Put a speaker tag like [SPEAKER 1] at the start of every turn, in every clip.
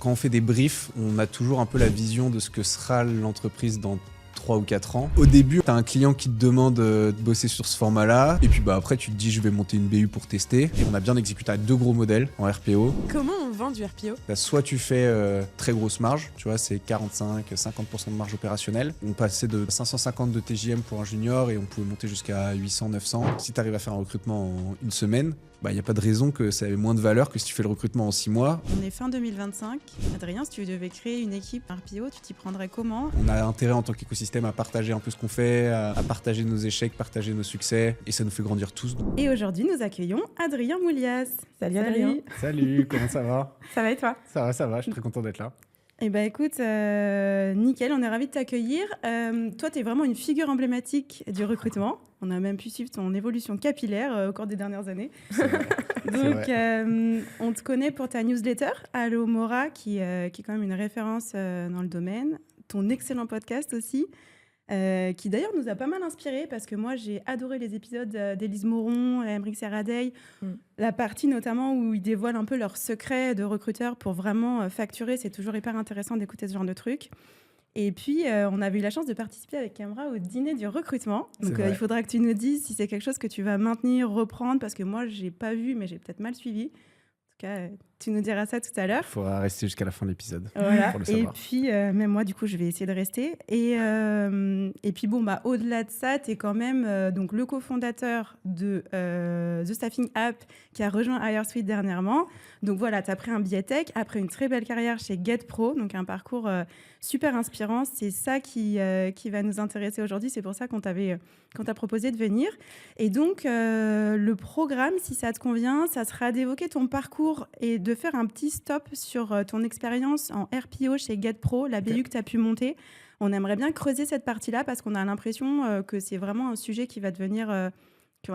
[SPEAKER 1] Quand on fait des briefs, on a toujours un peu la vision de ce que sera l'entreprise dans 3 ou 4 ans. Au début, tu as un client qui te demande de bosser sur ce format-là, et puis après tu te dis je vais monter une BU pour tester. Et on a bien exécuté 2 gros modèles en RPO.
[SPEAKER 2] Comment on vend du RPO ?
[SPEAKER 1] Soit tu fais très grosse marge, tu vois, c'est 45-50% de marge opérationnelle. On passait de 550 de TJM pour un junior et on pouvait monter jusqu'à 800-900. Si tu arrives à faire un recrutement en une semaine, il n'y a pas de raison que ça ait moins de valeur que si tu fais le recrutement en 6 mois.
[SPEAKER 3] On est fin 2025. Adrien, si tu devais créer une équipe RPO, tu t'y prendrais comment ?
[SPEAKER 1] On a intérêt en tant qu'écosystème à partager un peu ce qu'on fait, à partager nos échecs, partager nos succès, et ça nous fait grandir tous.
[SPEAKER 3] Et aujourd'hui, nous accueillons Adrien Moulias.
[SPEAKER 2] Salut Adrien.
[SPEAKER 1] Salut, comment ça va ?
[SPEAKER 3] Ça va et toi ?
[SPEAKER 1] Ça va, je suis très content d'être là.
[SPEAKER 3] Eh bien écoute, nickel, on est ravis de t'accueillir. Toi, tu es vraiment une figure emblématique du recrutement. On a même pu suivre ton évolution capillaire au cours des dernières années. Donc, on te connaît pour ta newsletter, Allo Mora, qui est quand même une référence dans le domaine. Ton excellent podcast aussi, qui d'ailleurs nous a pas mal inspiré parce que moi, j'ai adoré les épisodes d'Élise Moron, Aymeric Serradei, la partie notamment où ils dévoilent un peu leurs secrets de recruteurs pour vraiment facturer. C'est toujours hyper intéressant d'écouter ce genre de trucs. Et puis, on avait eu la chance de participer avec Camra au dîner du recrutement. Donc, il faudra que tu nous dises si c'est quelque chose que tu vas maintenir, reprendre, parce que moi, je n'ai pas vu, mais j'ai peut-être mal suivi. En tout cas, tu nous diras ça tout à l'heure.
[SPEAKER 1] Il faudra rester jusqu'à la fin de l'épisode
[SPEAKER 3] voilà.
[SPEAKER 1] pour le savoir.
[SPEAKER 3] Et puis, même moi, du coup, je vais essayer de rester. Et puis, bon, au-delà de ça, tu es quand même donc, le cofondateur de The Staffing App qui a rejoint HireSuite dernièrement. Donc voilà, tu as pris un billet tech après une très belle carrière chez GetPro, donc un parcours super inspirant. C'est ça qui va nous intéresser aujourd'hui. C'est pour ça qu'on t'a proposé de venir. Et donc, le programme, si ça te convient, ça sera d'évoquer ton parcours et de faire un petit stop sur ton expérience en RPO chez GetPro, la BU que tu as pu monter. On aimerait bien creuser cette partie-là parce qu'on a l'impression que c'est vraiment un sujet qui va devenir,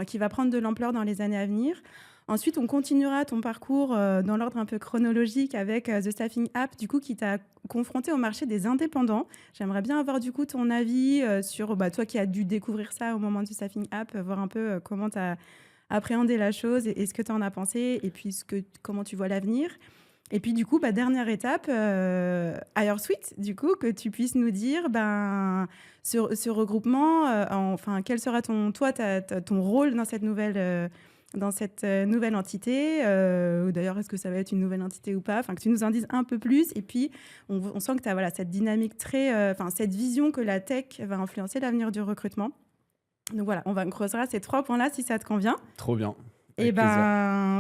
[SPEAKER 3] qui va prendre de l'ampleur dans les années à venir. Ensuite, on continuera ton parcours dans l'ordre un peu chronologique avec The Staffing App, du coup, qui t'a confronté au marché des indépendants. J'aimerais bien avoir du coup ton avis sur toi qui as dû découvrir ça au moment de The Staffing App, voir un peu comment tu as appréhendé la chose et ce que tu en as pensé et puis comment tu vois l'avenir. Et puis du coup, dernière étape, HireSuite, du coup, que tu puisses nous dire ce regroupement, quel sera ton rôle dans cette nouvelle entité, ou d'ailleurs est-ce que ça va être une nouvelle entité ou pas, que tu nous en dises un peu plus. Et puis on sent que tu as cette dynamique cette vision que la tech va influencer l'avenir du recrutement. Donc voilà, on creusera ces 3 points-là si ça te convient.
[SPEAKER 1] Trop bien.
[SPEAKER 3] Et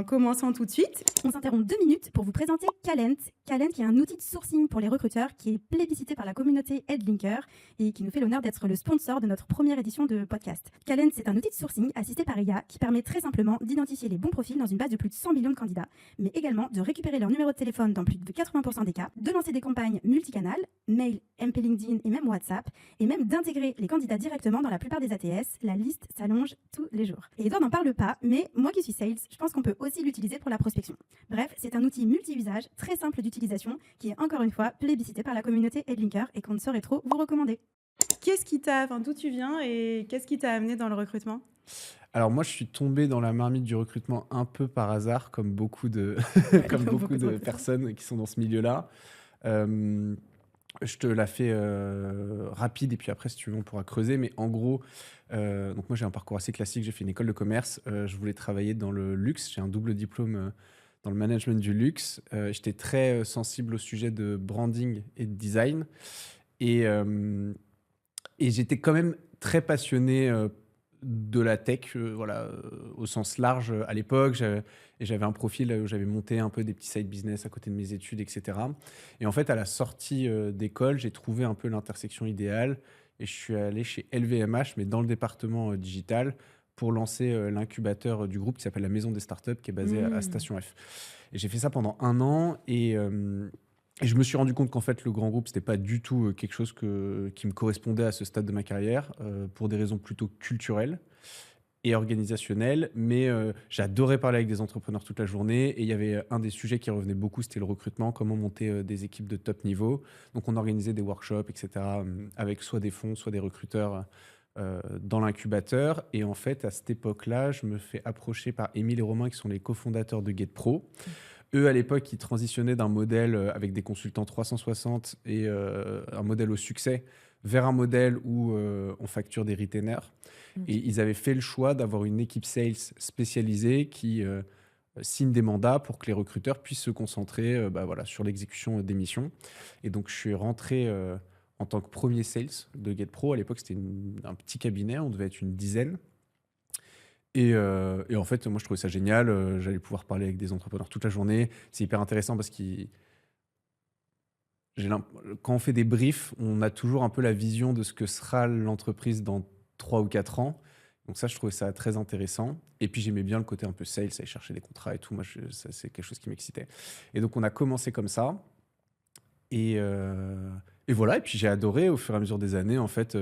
[SPEAKER 3] commençons tout de suite.
[SPEAKER 4] On s'interrompt 2 minutes pour vous présenter Calent. Calent qui est un outil de sourcing pour les recruteurs qui est plébiscité par la communauté Headlinker et qui nous fait l'honneur d'être le sponsor de notre première édition de podcast. Calent, c'est un outil de sourcing assisté par IA qui permet très simplement d'identifier les bons profils dans une base de plus de 100 millions de candidats, mais également de récupérer leur numéro de téléphone dans plus de 80% des cas, de lancer des campagnes multicanales, mail, MP LinkedIn et même WhatsApp, et même d'intégrer les candidats directement dans la plupart des ATS. La liste s'allonge tous les jours. Et Edouard n'en parle pas, mais moi qui suis sales, je pense qu'on peut aussi l'utiliser pour la prospection. Bref, c'est un outil multi-usage, très simple d'utilisation, qui est encore une fois plébiscité par la communauté Headlinker et qu'on ne saurait trop vous recommander.
[SPEAKER 3] D'où tu viens et qu'est-ce qui t'a amené dans le recrutement ?
[SPEAKER 1] Alors moi, je suis tombé dans la marmite du recrutement un peu par hasard, comme beaucoup de personnes qui sont dans ce milieu-là. Je te la fais rapide et puis après, si tu veux, on pourra creuser. Mais en gros, donc moi, j'ai un parcours assez classique. J'ai fait une école de commerce. Je voulais travailler dans le luxe. J'ai un double diplôme dans le management du luxe. J'étais très sensible au sujet de branding et de design. Et j'étais quand même très passionné de la tech, au sens large à l'époque. Et j'avais un profil où j'avais monté un peu des petits side business à côté de mes études, etc. Et en fait, à la sortie d'école, j'ai trouvé un peu l'intersection idéale et je suis allé chez LVMH, mais dans le département digital, pour lancer l'incubateur du groupe qui s'appelle la Maison des Startups, qui est basée à Station F. Et j'ai fait ça pendant 1 an et je me suis rendu compte qu'en fait, le grand groupe, c'était pas du tout quelque chose qui me correspondait à ce stade de ma carrière, pour des raisons plutôt culturelles et organisationnelles. Mais j'adorais parler avec des entrepreneurs toute la journée. Et il y avait un des sujets qui revenait beaucoup, c'était le recrutement, comment monter des équipes de top niveau. Donc, on organisait des workshops, etc., avec soit des fonds, soit des recruteurs dans l'incubateur. Et en fait, à cette époque-là, je me fais approcher par Émile et Romain, qui sont les cofondateurs de GetPro, eux, à l'époque, ils transitionnaient d'un modèle avec des consultants 360 et un modèle au succès vers un modèle où on facture des retainers.
[SPEAKER 2] Ok.
[SPEAKER 1] Et ils avaient fait le choix d'avoir une équipe sales spécialisée qui signe des mandats pour que les recruteurs puissent se concentrer voilà, sur l'exécution des missions. Et donc, je suis rentré en tant que premier sales de GetPro. À l'époque, c'était un petit cabinet, on devait être une dizaine. Et en fait, moi, je trouvais ça génial. J'allais pouvoir parler avec des entrepreneurs toute la journée. C'est hyper intéressant parce que quand on fait des briefs, on a toujours un peu la vision de ce que sera l'entreprise dans 3 ou 4 ans. Donc ça, je trouvais ça très intéressant. Et puis, j'aimais bien le côté un peu sales, aller chercher des contrats et tout. Moi, ça, c'est quelque chose qui m'excitait. Et donc, on a commencé comme ça. Et voilà. Et puis, j'ai adoré au fur et à mesure des années. En fait,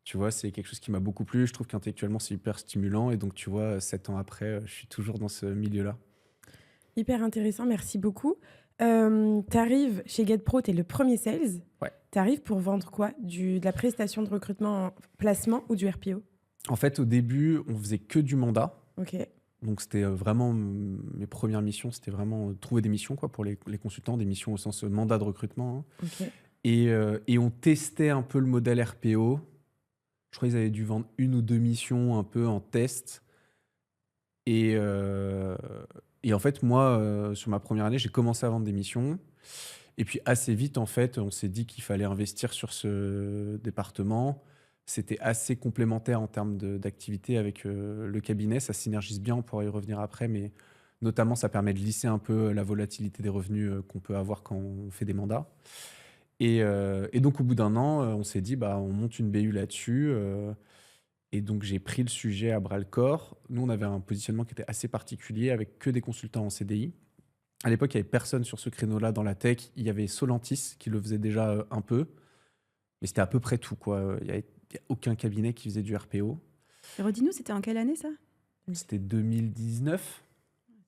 [SPEAKER 1] tu vois, c'est quelque chose qui m'a beaucoup plu. Je trouve qu'intellectuellement, c'est hyper stimulant. Et donc, tu vois, 7 ans après, je suis toujours dans ce milieu-là.
[SPEAKER 2] Hyper intéressant, merci beaucoup. T'arrives chez GetPro, t'es le premier sales.
[SPEAKER 1] Ouais.
[SPEAKER 2] T'arrives pour vendre quoi? De la prestation de recrutement en placement ou du RPO?
[SPEAKER 1] En fait, au début, on faisait que du mandat.
[SPEAKER 2] Ok.
[SPEAKER 1] Donc, c'était vraiment mes premières missions. C'était vraiment trouver des missions quoi, pour les consultants, des missions au sens mandat de recrutement. Hein.
[SPEAKER 2] Ok.
[SPEAKER 1] Et on testait un peu le modèle RPO. Je crois qu'ils avaient dû vendre 1 ou 2 missions un peu en test. Et en fait, moi, sur ma première année, j'ai commencé à vendre des missions. Et puis assez vite, en fait, on s'est dit qu'il fallait investir sur ce département. C'était assez complémentaire en termes d'activité avec le cabinet. Ça synergise bien, on pourra y revenir après, mais notamment, ça permet de lisser un peu la volatilité des revenus qu'on peut avoir quand on fait des mandats. Et donc, au bout d'un an, on s'est dit, on monte une BU là-dessus. Et donc, j'ai pris le sujet à bras-le-corps. Nous, on avait un positionnement qui était assez particulier avec que des consultants en CDI. À l'époque, il n'y avait personne sur ce créneau-là dans la tech. Il y avait Solantis qui le faisait déjà un peu. Mais c'était à peu près tout, quoi. Il n'y a aucun cabinet qui faisait du RPO.
[SPEAKER 3] Et redis-nous, c'était en quelle année ça?
[SPEAKER 1] C'était 2019,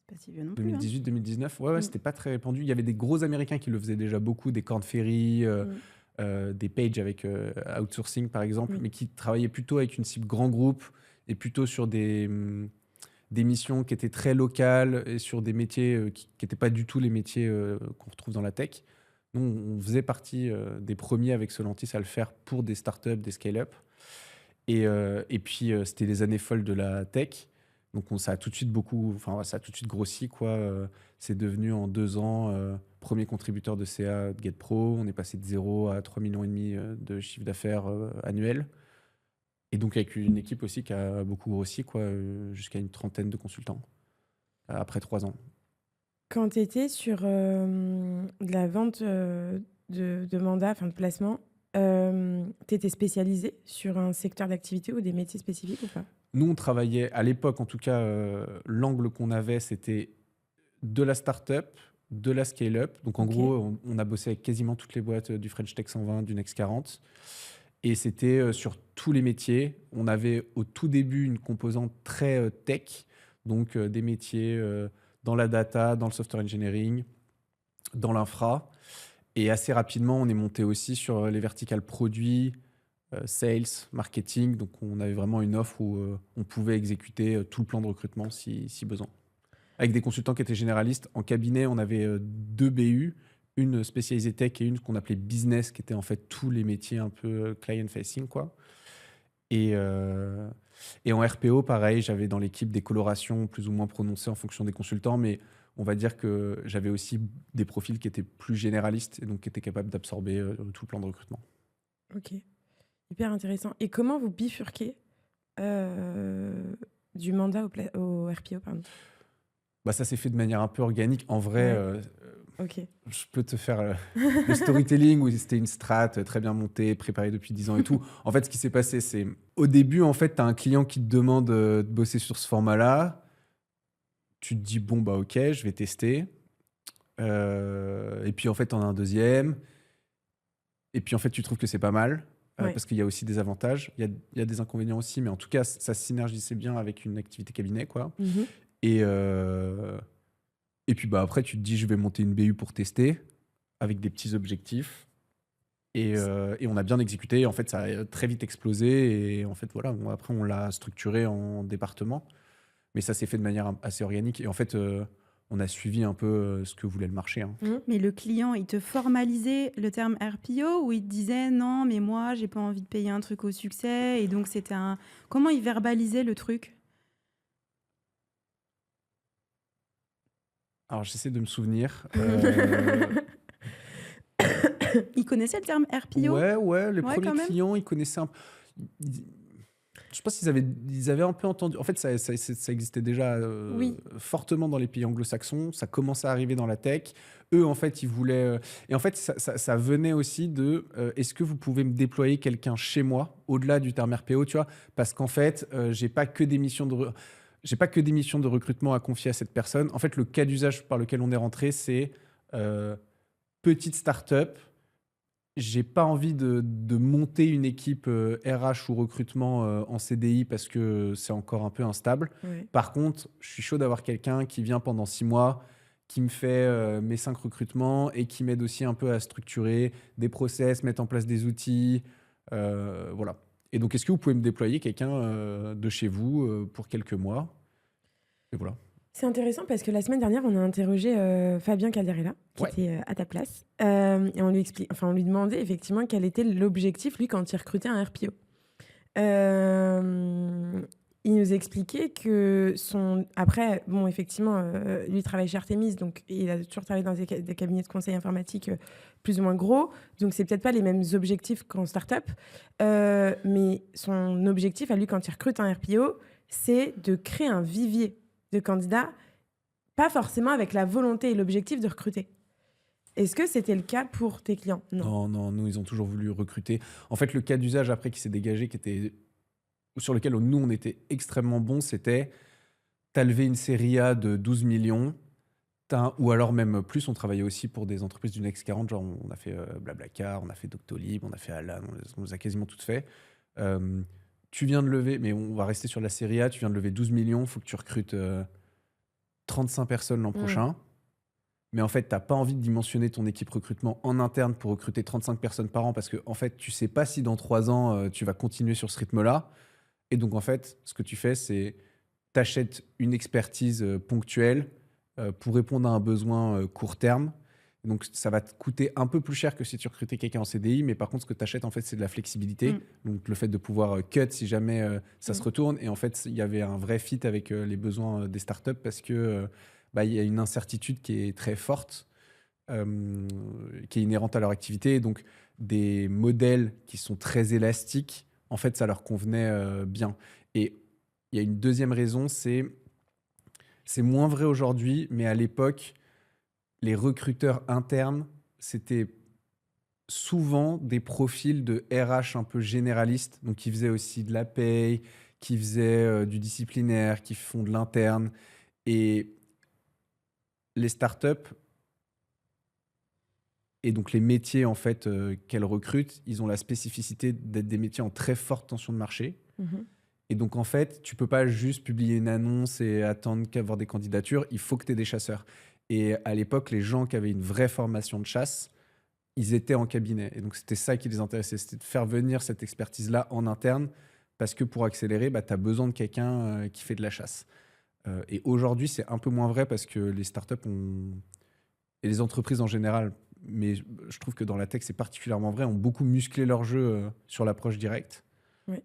[SPEAKER 3] C'est pas si vieux non plus.
[SPEAKER 1] 2018, 2019. Ouais,
[SPEAKER 3] Mm.
[SPEAKER 1] c'était pas très répandu. Il y avait des gros Américains qui le faisaient déjà beaucoup, des Korn Ferry, des Page avec Outsourcing, par exemple,
[SPEAKER 2] Oui.
[SPEAKER 1] mais qui travaillaient plutôt avec une cible grand groupe et plutôt sur des missions qui étaient très locales et sur des métiers qui n'étaient pas du tout les métiers qu'on retrouve dans la tech. Nous, on faisait partie des premiers avec Solantis à le faire pour des startups, des scale-up. Et puis, c'était les années folles de la tech. Donc, ça a tout de suite ça a tout de suite grossi, quoi. C'est devenu en 2 ans premier contributeur de CA de GetPro. On est passé de 0 à 3,5 millions de chiffre d'affaires annuel. Et donc, avec une équipe aussi qui a beaucoup grossi, quoi, jusqu'à une 30aine de consultants après 3 ans.
[SPEAKER 2] Quand tu étais sur de la vente de mandats, enfin de placement, tu étais spécialisé sur un secteur d'activité ou des métiers spécifiques ou pas?
[SPEAKER 1] Nous, on travaillait, à l'époque, en tout cas, l'angle qu'on avait, c'était de la start-up, de la scale-up. Donc, en
[SPEAKER 2] Ok.
[SPEAKER 1] gros, on a bossé avec quasiment toutes les boîtes du French Tech 120, du Next 40. Et c'était sur tous les métiers. On avait au tout début une composante très tech, donc des métiers dans la data, dans le software engineering, dans l'infra. Et assez rapidement, on est monté aussi sur les verticales produits, sales, marketing. Donc, on avait vraiment une offre où on pouvait exécuter tout le plan de recrutement si besoin. Avec des consultants qui étaient généralistes. En cabinet, on avait 2 BU, une spécialisée tech et une qu'on appelait business, qui était en fait tous les métiers un peu client-facing, quoi. Et en RPO, pareil, j'avais dans l'équipe des colorations plus ou moins prononcées en fonction des consultants, mais on va dire que j'avais aussi des profils qui étaient plus généralistes et donc qui étaient capables d'absorber tout le plan de recrutement.
[SPEAKER 2] Ok, hyper intéressant. Et comment vous bifurquez du mandat au RPO, pardon?
[SPEAKER 1] Ça s'est fait de manière un peu organique. En vrai,
[SPEAKER 2] Ok.
[SPEAKER 1] je peux te faire le storytelling où c'était une strat très bien montée, préparée depuis 10 ans et tout. En fait, ce qui s'est passé, c'est au début, en fait, tu as un client qui te demande de bosser sur ce format-là. Tu te dis, bon, ok, je vais tester. Et puis, en fait, tu en as un deuxième. Et puis, en fait, tu trouves que c'est pas mal. Parce qu'il y a aussi des avantages. Il y a des inconvénients aussi, mais en tout cas, ça synergisait bien avec une activité cabinet, quoi.
[SPEAKER 2] Mhm.
[SPEAKER 1] Et puis après, tu te dis, je vais monter une BU pour tester avec des petits objectifs. Et on a bien exécuté. Et en fait, ça a très vite explosé. Et en fait, voilà, après, on l'a structuré en département. Mais ça s'est fait de manière assez organique. Et en fait, on a suivi un peu ce que voulait le marché, hein.
[SPEAKER 3] Mais le client, il te formalisait le terme RPO ou il te disait non, mais moi, j'ai pas envie de payer un truc au succès. Et donc, c'était un. Comment il verbalisait le truc?
[SPEAKER 1] Alors, j'essaie de me souvenir.
[SPEAKER 3] Il connaissait le terme RPO?
[SPEAKER 1] Ouais, les
[SPEAKER 3] Ouais,
[SPEAKER 1] premiers
[SPEAKER 3] quand même.
[SPEAKER 1] clients, ils connaissaient un peu. Je pense qu'ils avaient un peu entendu. En fait, ça existait déjà
[SPEAKER 3] Oui.
[SPEAKER 1] fortement dans les pays anglo-saxons. Ça commençait à arriver dans la tech. Eux, en fait, ils voulaient. Et en fait, ça venait aussi de est-ce que vous pouvez me déployer quelqu'un chez moi, au-delà du terme RPO, tu vois? Parce qu'en fait, j'ai pas que des missions de recrutement à confier à cette personne. En fait, le cas d'usage par lequel on est rentré, c'est petite start-up. J'ai pas envie de monter une équipe RH ou recrutement en CDI parce que c'est encore un peu instable.
[SPEAKER 2] Ouais.
[SPEAKER 1] Par contre, je suis chaud d'avoir quelqu'un qui vient pendant 6 mois, qui me fait mes 5 recrutements et qui m'aide aussi un peu à structurer des process, mettre en place des outils. Voilà. Et donc, est-ce que vous pouvez me déployer quelqu'un de chez vous pour quelques mois? Et voilà.
[SPEAKER 2] C'est intéressant parce que la semaine dernière, on a interrogé Fabien Calderella, qui
[SPEAKER 1] Ouais.
[SPEAKER 2] était à ta place, et on lui demandait effectivement quel était l'objectif, lui, quand il recrutait un RPO. Il nous expliquait que Après, bon, effectivement, lui, il travaille chez Artemis, donc il a toujours travaillé dans des cabinets de conseil informatique plus ou moins gros, donc c'est peut-être pas les mêmes objectifs qu'en start-up, mais son objectif à lui, quand il recrute un RPO, c'est de créer un vivier de candidats, pas forcément avec la volonté et l'objectif de recruter. Est-ce que c'était le cas pour tes clients? Non.
[SPEAKER 1] Non, nous, ils ont toujours voulu recruter. En fait, le cas d'usage après qui s'est dégagé, sur lequel nous, on était extrêmement bons, c'était t'as levé une série A de 12 millions, ou alors même plus, on travaillait aussi pour des entreprises du Next 40, genre on a fait Blablacar, on a fait Doctolib, on a fait Alan, on les a quasiment toutes fait. Tu viens de lever, mais on va rester sur la série A, tu viens de lever 12 millions, il faut que tu recrutes 35 personnes l'an prochain. Mais en fait, tu n'as pas envie de dimensionner ton équipe recrutement en interne pour recruter 35 personnes par an parce que en fait, tu ne sais pas si dans 3 ans, tu vas continuer sur ce rythme-là. Et donc, en fait, ce que tu fais, c'est tu achètes une expertise ponctuelle pour répondre à un besoin court terme. Donc, ça va te coûter un peu plus cher que si tu recrutais quelqu'un en CDI. Mais par contre, ce que tu achètes, en fait, c'est de la flexibilité. Donc, le fait de pouvoir cut si jamais ça se retourne. Et en fait, il y avait un vrai fit avec les besoins des startups parce que il y a une incertitude qui est très forte, qui est inhérente à leur activité. Et donc, des modèles qui sont très élastiques, en fait, ça leur convenait bien. Et il y a une deuxième raison, c'est moins vrai aujourd'hui, mais à l'époque, les recruteurs internes, c'était souvent des profils de RH un peu généralistes, donc qui faisaient aussi de la paye, qui faisaient du disciplinaire, qui font de l'interne. Et les startups et donc les métiers en fait qu'elles recrutent, ils ont la spécificité d'être des métiers en très forte tension de marché. Et donc en fait, tu peux pas juste publier une annonce et attendre qu'avoir des candidatures, il faut que tu aies des chasseurs. Et à l'époque, les gens qui avaient une vraie formation de chasse, ils étaient en cabinet. Et donc c'était ça qui les intéressait, c'était de faire venir cette expertise-là en interne, parce que pour accélérer, tu as besoin de quelqu'un qui fait de la chasse. Et aujourd'hui, c'est un peu moins vrai parce que les startups et les entreprises en général, mais je trouve que dans la tech, c'est particulièrement vrai, ont beaucoup musclé leur jeu sur l'approche directe.
[SPEAKER 2] Oui.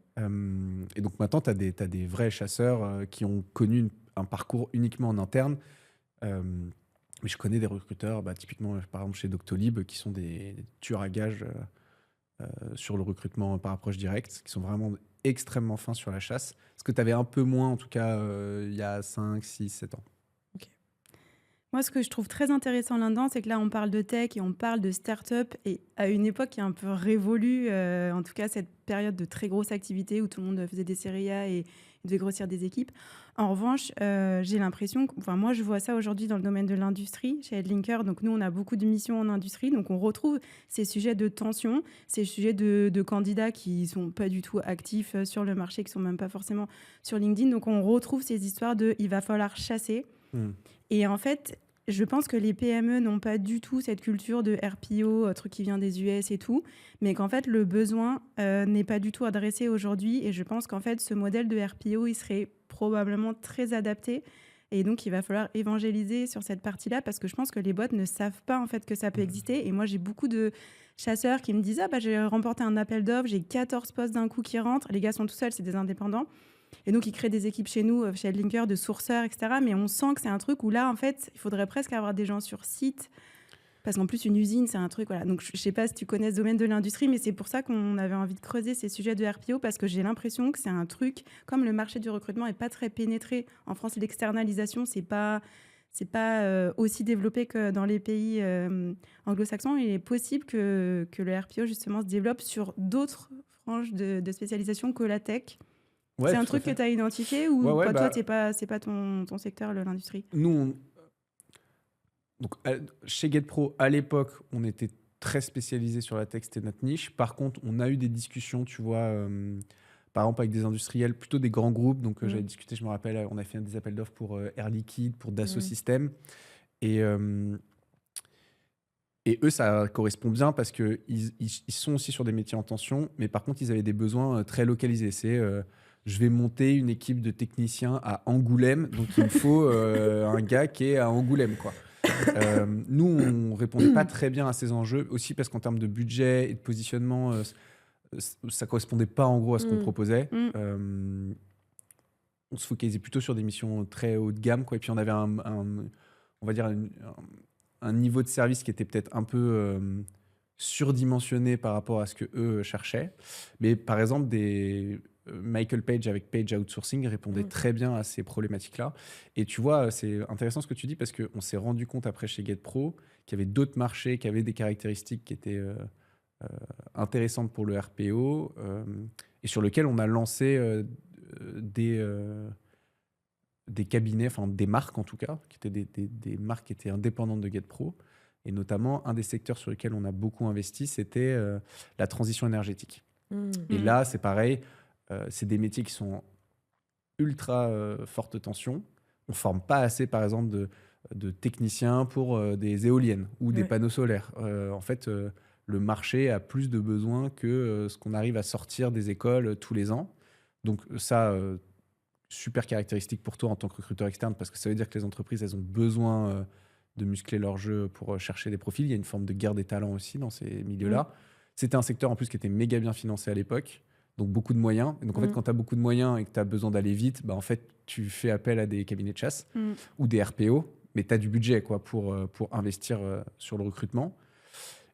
[SPEAKER 1] Et donc maintenant, tu as des vrais chasseurs qui ont connu un parcours uniquement en interne. Mais je connais des recruteurs, typiquement par exemple chez Doctolib, qui sont des tueurs à gages sur le recrutement par approche directe, qui sont vraiment extrêmement fins sur la chasse. Ce que tu avais un peu moins, en tout cas, il y a 5, 6, 7 ans.
[SPEAKER 3] Moi, ce que je trouve très intéressant là-dedans, c'est que là, on parle de tech et on parle de start-up, et à une époque qui est un peu révolue, en tout cas cette période de très grosse activité où tout le monde faisait des séries A et devait grossir des équipes. En revanche, j'ai l'impression, moi je vois ça aujourd'hui dans le domaine de l'industrie, chez Headlinker. Donc nous, on a beaucoup de missions en industrie, donc on retrouve ces sujets de tension, ces sujets de candidats qui ne sont pas du tout actifs sur le marché, qui ne sont même pas forcément sur LinkedIn. Donc on retrouve ces histoires de « il va falloir chasser ». Et en fait, je pense que les PME n'ont pas du tout cette culture de RPO, truc qui vient des US et tout, mais qu'en fait, le besoin n'est pas du tout adressé aujourd'hui. Et je pense qu'en fait, ce modèle de RPO, il serait probablement très adapté Et donc, il va falloir évangéliser sur cette partie-là parce que je pense que les boîtes ne savent pas en fait que ça peut exister. Et moi, j'ai beaucoup de chasseurs qui me disent « Ah, bah, j'ai remporté un appel d'offres, j'ai 14 postes d'un coup qui rentrent. » Les gars sont tout seuls, c'est des indépendants. Et donc, ils créent des équipes chez nous, chez Headlinker, de sourceurs, etc. Mais on sent que c'est un truc où là, en fait, il faudrait presque avoir des gens sur site. Parce qu'en plus, une usine, c'est un truc, voilà. Donc, je ne sais pas si tu connais ce domaine de l'industrie, mais c'est pour ça qu'on avait envie de creuser ces sujets de RPO, parce que j'ai l'impression que c'est un truc, comme le marché du recrutement n'est pas très pénétré. En France, l'externalisation, c'est pas aussi développé que dans les pays anglo-saxons. Il est possible que le RPO, justement, se développe sur d'autres franges de spécialisation que la tech.
[SPEAKER 1] Ouais,
[SPEAKER 3] c'est un
[SPEAKER 1] tout à
[SPEAKER 3] truc que
[SPEAKER 1] fait.
[SPEAKER 3] tu as identifié ou
[SPEAKER 1] Ouais,
[SPEAKER 3] toi,
[SPEAKER 1] bah,
[SPEAKER 3] c'est pas ton secteur, l'industrie?
[SPEAKER 1] nous, donc, chez GetPro, à l'époque, on était très spécialisé sur la tech, c'était notre niche. Par contre, on a eu des discussions, tu vois, par exemple avec des industriels, plutôt des grands groupes. Donc, j'avais discuté, je me rappelle, on a fait des appels d'offres pour Air Liquide, pour Dassault Systèmes. Et eux, ça correspond bien parce qu'ils ils sont aussi sur des métiers en tension, mais par contre, ils avaient des besoins très localisés. C'est je vais monter une équipe de techniciens à Angoulême, donc il me faut un gars qui est à Angoulême, quoi. Nous, on répondait pas très bien à ces enjeux, aussi parce qu'en termes de budget et de positionnement, ça correspondait pas en gros à ce qu'on proposait. On se focalisait plutôt sur des missions très haut de gamme, quoi. Et puis on avait on va dire un niveau de service qui était peut-être un peu surdimensionné par rapport à ce que eux cherchaient. Mais par exemple, Michael Page avec Page Outsourcing répondait très bien à ces problématiques-là. Et tu vois, c'est intéressant ce que tu dis parce qu'on s'est rendu compte après chez GetPro qu'il y avait d'autres marchés qui avaient des caractéristiques qui étaient intéressantes pour le RPO et sur lesquels on a lancé des cabinets, enfin des marques en tout cas, qui étaient des marques qui étaient indépendantes de GetPro. Et notamment, un des secteurs sur lesquels on a beaucoup investi, c'était la transition énergétique. Et là, c'est pareil, c'est des métiers qui sont ultra forte tension. On ne forme pas assez, par exemple, de techniciens pour des éoliennes ou des panneaux solaires. En fait, le marché a plus de besoins que ce qu'on arrive à sortir des écoles tous les ans. Donc ça, super caractéristique pour toi en tant que recruteur externe, parce que ça veut dire que les entreprises, elles ont besoin de muscler leur jeu pour chercher des profils. Il y a une forme de guerre des talents aussi dans ces milieux-là. C'était un secteur en plus qui était méga bien financé à l'époque, donc beaucoup de moyens. Et donc en fait, quand tu as beaucoup de moyens et que tu as besoin d'aller vite, bah, en fait, tu fais appel à des cabinets de chasse ou des RPO, mais tu as du budget quoi, pour investir sur le recrutement.